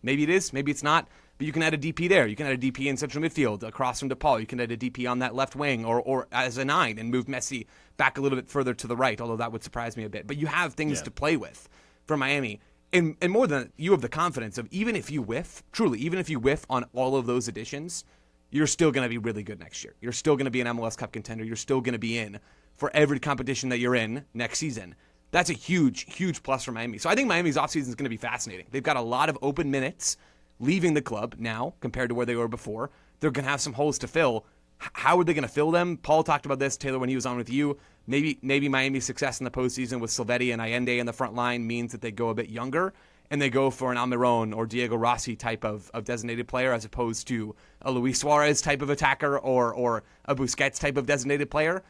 Maybe it is, maybe it's not. But you can add a DP there. You can add a DP in central midfield across from DePaul. You can add a DP on that left wing or as a 9 and move Messi back a little bit further to the right, although that would surprise me a bit. But you have things to play with for Miami. And more than that, you have the confidence of even if you whiff, truly, even if you whiff on all of those additions, you're still going to be really good next year. You're still going to be an MLS Cup contender. You're still going to be in for every competition that you're in next season. That's a huge, huge plus for Miami. So I think Miami's offseason is going to be fascinating. They've got a lot of open minutes leaving the club now compared to where they were before. They're going to have some holes to fill. How are they going to fill them? Paul talked about this, Taylor, when he was on with you. Maybe Miami's success in the postseason with Silvetti and Allende in the front line means that they go a bit younger and they go for an Almiron or Diego Rossi type of designated player as opposed to a Luis Suarez type of attacker or a Busquets type of designated player.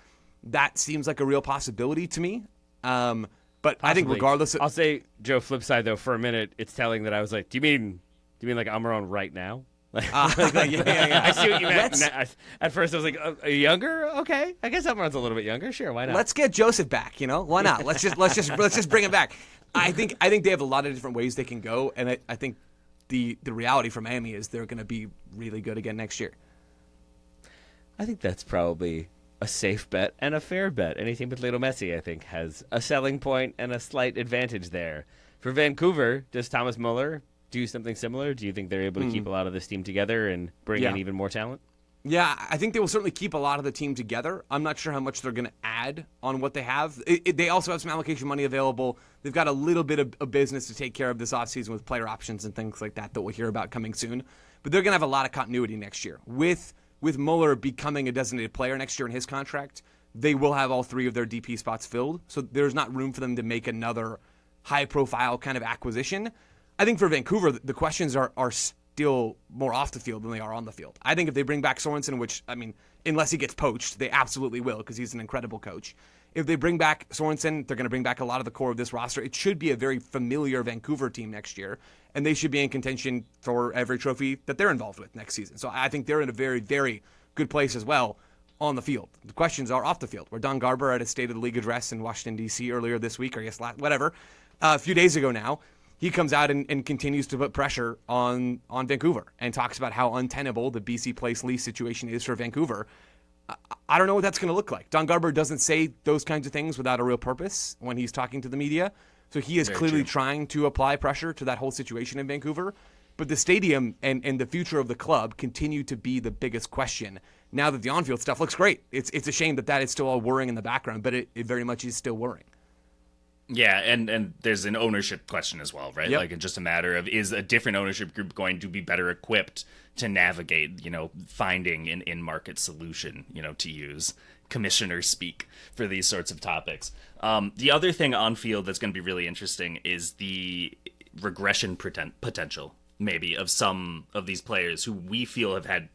That seems like a real possibility to me. But possibly. I think regardless... I'll say, Joe, flip side, though, for a minute, it's telling that I was like, do you mean like Almiron right now? Yeah. I see what you meant. At first, I was like, younger? Okay, I guess Almiron's a little bit younger. Sure, why not? Let's get Joseph back. Why not? Let's just bring him back. I think they have a lot of different ways they can go, and I think the reality for Miami is they're going to be really good again next year. I think that's probably a safe bet and a fair bet. Any team with Lionel Messi, I think, has a selling point and a slight advantage there. For Vancouver, does Thomas Muller do something similar? Do you think they're able to keep a lot of this team together and bring in even more talent? Yeah, I think they will certainly keep a lot of the team together. I'm not sure how much they're going to add on what they have. They also have some allocation money available. They've got a little bit of business to take care of this offseason with player options and things like that we'll hear about coming soon. But they're going to have a lot of continuity next year. With Muller becoming a designated player next year in his contract, they will have all 3 of their DP spots filled. So there's not room for them to make another high-profile kind of acquisition. I think for Vancouver, the questions are still more off the field than they are on the field. I think if they bring back Sorensen, which, I mean, unless he gets poached, they absolutely will because he's an incredible coach. If they bring back Sorensen, they're going to bring back a lot of the core of this roster. It should be a very familiar Vancouver team next year, and they should be in contention for every trophy that they're involved with next season. So I think they're in a very, very good place as well on the field. The questions are off the field, where Don Garber at a State of the League address in Washington, D.C. earlier this week, or I guess a few days ago now, he comes out and continues to put pressure on Vancouver and talks about how untenable the BC Place lease situation is for Vancouver. I don't know what that's going to look like. Don Garber doesn't say those kinds of things without a real purpose when he's talking to the media. So he is clearly trying to apply pressure to that whole situation in Vancouver. But the stadium and the future of the club continue to be the biggest question now that the on-field stuff looks great. It's a shame that is still all whirring in the background, but it very much is still whirring. Yeah, and there's an ownership question as well, right? Yep. Like, it's just a matter of, is a different ownership group going to be better equipped to navigate, finding an in-market solution, to use commissioner speak for these sorts of topics. The other thing on field that's going to be really interesting is the regression potential, maybe, of some of these players who we feel have had...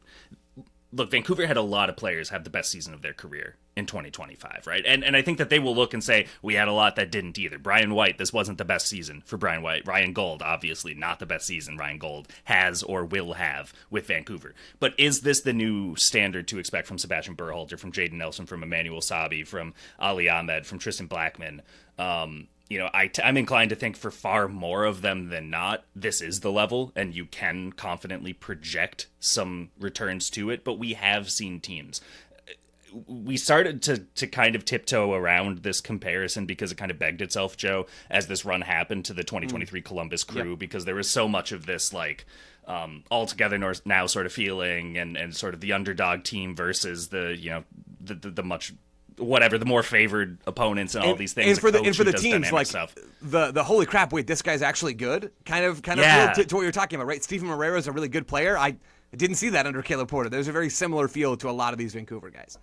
Look, Vancouver had a lot of players have the best season of their career in 2025, right? And I think that they will look and say, we had a lot that didn't either. Brian White, this wasn't the best season for Brian White. Ryan Gold, obviously not the best season Ryan Gold has or will have with Vancouver. But is this the new standard to expect from Sebastian Berhalter, from Jaden Nelson, from Emmanuel Sabi, from Ali Ahmed, from Tristan Blackman? I'm inclined to think for far more of them than not, this is the level, and you can confidently project some returns to it. But we have seen teams. We started to kind of tiptoe around this comparison because it kind of begged itself, Joe, as this run happened to the 2023 Columbus Crew, because there was so much of this, like, all together now sort of feeling, and sort of the underdog team versus the much... whatever, the more favored opponents and all these things. And for the teams, like stuff. the holy crap, wait, this guy's actually good kind of feel to what you're talking about, right? Steven Moreira is a really good player. I didn't see that under Caleb Porter. There's a very similar feel to a lot of these Vancouver guys.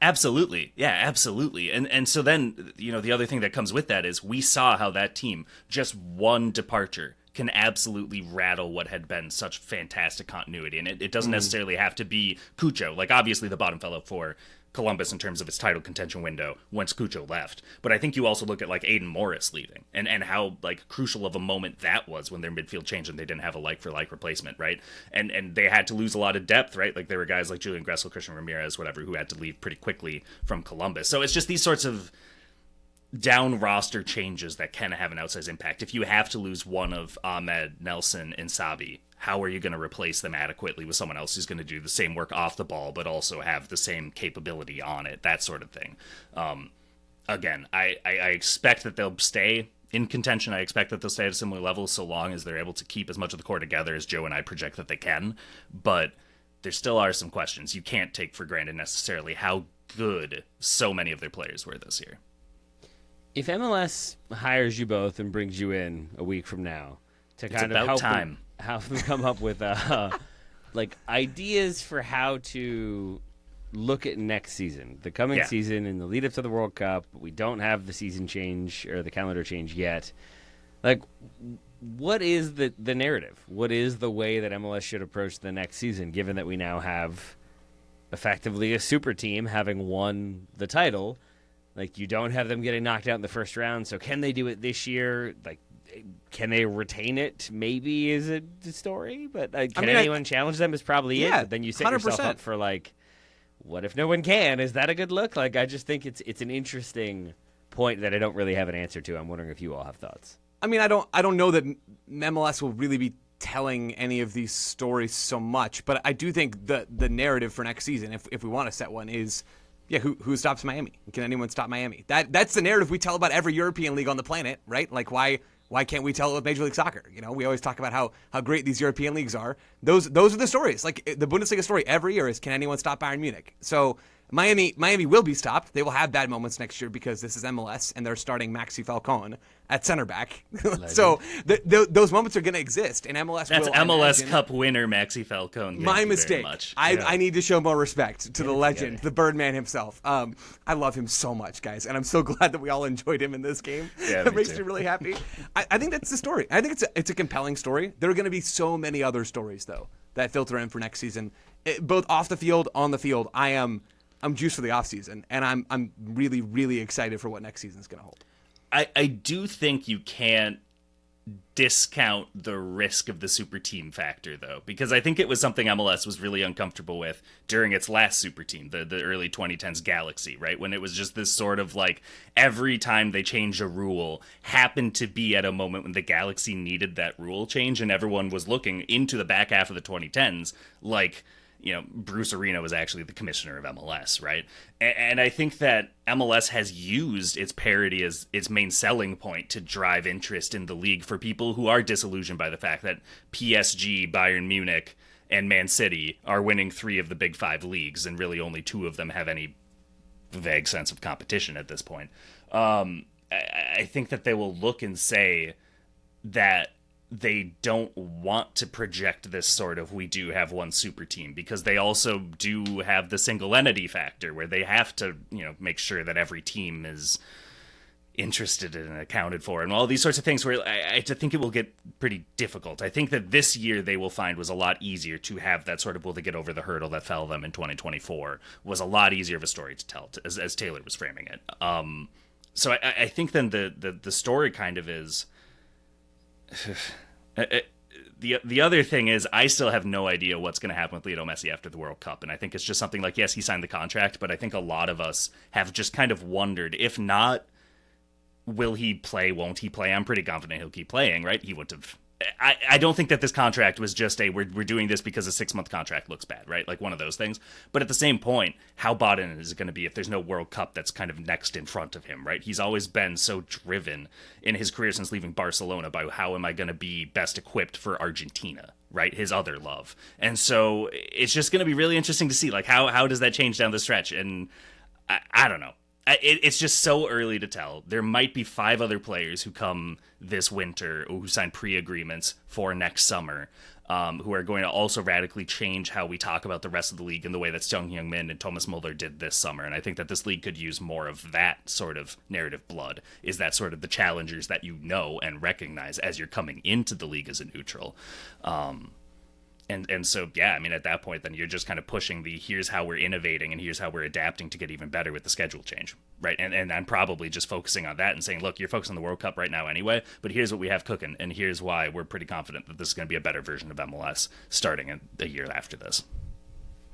Absolutely. Yeah, absolutely. And so then, the other thing that comes with that is we saw how that team, just one departure, can absolutely rattle what had been such fantastic continuity. And it doesn't necessarily have to be Cucho. Like, obviously the bottom fell out for Columbus in terms of its title contention window once Cucho left. But I think you also look at, like, Aiden Morris leaving and how, like, crucial of a moment that was when their midfield changed and they didn't have a like-for-like replacement, right? And they had to lose a lot of depth, right? Like, there were guys like Julian Gressel, Christian Ramirez, whatever, who had to leave pretty quickly from Columbus. So it's just these sorts of down roster changes that can have an outsized impact. If you have to lose one of Ahmed, Nelson, and Sabi, how are you going to replace them adequately with someone else who's going to do the same work off the ball, but also have the same capability on it, that sort of thing. Again, I expect that they'll stay in contention. I expect that they'll stay at a similar level so long as they're able to keep as much of the core together as Joe and I project that they can. But there still are some questions. You can't take for granted necessarily how good so many of their players were this year. If MLS hires you both and brings you in a week from now to kind of help them come up with like ideas for how to look at next season, the coming season, in the lead up to the World Cup, we don't have the season change or the calendar change yet. Like, what is the narrative? What is the way that MLS should approach the next season, given that we now have effectively a super team having won the title? Like, you don't have them getting knocked out in the first round, so can they do it this year? Like, can they retain it? Maybe is a story, but can anyone challenge them is probably it. But then you set 100%. Yourself up for, like, what if no one can? Is that a good look? Like, I just think it's an interesting point that I don't really have an answer to. I'm wondering if you all have thoughts. I mean, I don't know that MLS will really be telling any of these stories so much, but I do think the narrative for next season, if we want to set one, is... yeah, who stops Miami? Can anyone stop Miami? That's the narrative we tell about every European league on the planet, right? Like, why can't we tell it with Major League Soccer? We always talk about how great these European leagues are. Those are the stories. Like, the Bundesliga story every year is, can anyone stop Bayern Munich? So Miami will be stopped. They will have bad moments next year because this is MLS and they're starting Maxi Falcon at center back. So those moments are going to exist, and MLS That's will. MLS Cup winner Maxi Falcon. My mistake. I need to show more respect to the legend, the Birdman himself. I love him so much, guys, and I'm so glad that we all enjoyed him in this game. Yeah, it makes me really happy. I think that's the story. I think it's a compelling story. There are going to be so many other stories, though, that filter in for next season, both off the field, on the field. I'm juiced for the offseason, and I'm really, really excited for what next season is going to hold. I do think you can't discount the risk of the super team factor, though, because I think it was something MLS was really uncomfortable with during its last super team, the early 2010s Galaxy, right? When it was just this sort of, like, every time they changed a rule happened to be at a moment when the Galaxy needed that rule change, and everyone was looking into the back half of the 2010s like, Bruce Arena was actually the commissioner of MLS, right? And I think that MLS has used its parity as its main selling point to drive interest in the league for people who are disillusioned by the fact that PSG, Bayern Munich, and Man City are winning 3 of the big 5 leagues, and really only 2 of them have any vague sense of competition at this point. I think that they will look and say that they don't want to project this sort of we do have one super team, because they also do have the single entity factor where they have to, make sure that every team is interested and accounted for and all these sorts of things, where I think it will get pretty difficult. I think that this year they will find was a lot easier to have that sort of, will they get over the hurdle that fell them in 2024, was a lot easier of a story to tell, as Taylor was framing it. So I think then the story kind of is... The other thing is, I still have no idea what's going to happen with Lionel Messi after the World Cup, and I think it's just something like, yes, he signed the contract, but I think a lot of us have just kind of wondered, if not, will he play, won't he play? I'm pretty confident he'll keep playing, right? He wouldn't have... I don't think that this contract was just we're doing this because a 6-month contract looks bad, right? Like one of those things. But at the same point, how bought in is it going to be if there's no World Cup that's kind of next in front of him, right? He's always been so driven in his career since leaving Barcelona by how am I going to be best equipped for Argentina, right? His other love. And so it's just going to be really interesting to see, like, how does that change down the stretch? And I don't know. It's just so early to tell. There might be 5 other players who come this winter or who sign pre-agreements for next summer, who are going to also radically change how we talk about the rest of the league in the way that Sung Hyung-min and Thomas Muller did this summer. And I think that this league could use more of that sort of narrative blood, is that sort of the challengers that you know and recognize as you're coming into the league as a neutral. And so, yeah, I mean, at that point, then you're just kind of pushing here's how we're innovating and here's how we're adapting to get even better with the schedule change, right? And I'm probably just focusing on that and saying, look, you're focused on the World Cup right now anyway, but here's what we have cooking, and here's why we're pretty confident that this is going to be a better version of MLS starting a year after this.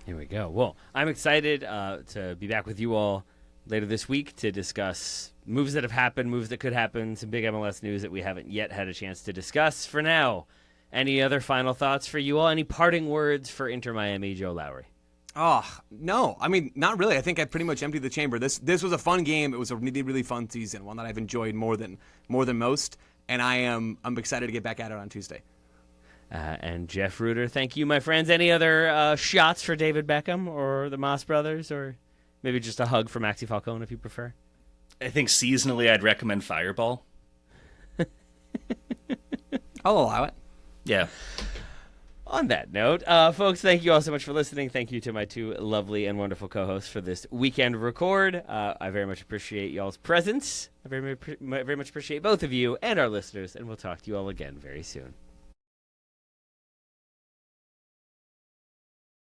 Here we go. Well, I'm excited to be back with you all later this week to discuss moves that have happened, moves that could happen, some big MLS news that we haven't yet had a chance to discuss. For now, any other final thoughts for you all? Any parting words for Inter Miami, Joe Lowry? Oh, no. I mean, not really. I think I pretty much emptied the chamber. This was a fun game. It was a really, really fun season, one that I've enjoyed more than most, and I'm excited to get back at it on Tuesday. And Jeff Reuter, thank you, my friends. Any other shots for David Beckham or the Moss brothers, or maybe just a hug for Maxi Falcone if you prefer? I think seasonally I'd recommend Fireball. I'll allow it. Yeah. On that note, folks, thank you all so much for listening. Thank you to my 2 lovely and wonderful co-hosts for this weekend record. I very much appreciate y'all's presence. I very much appreciate both of you and our listeners, and we'll talk to you all again very soon.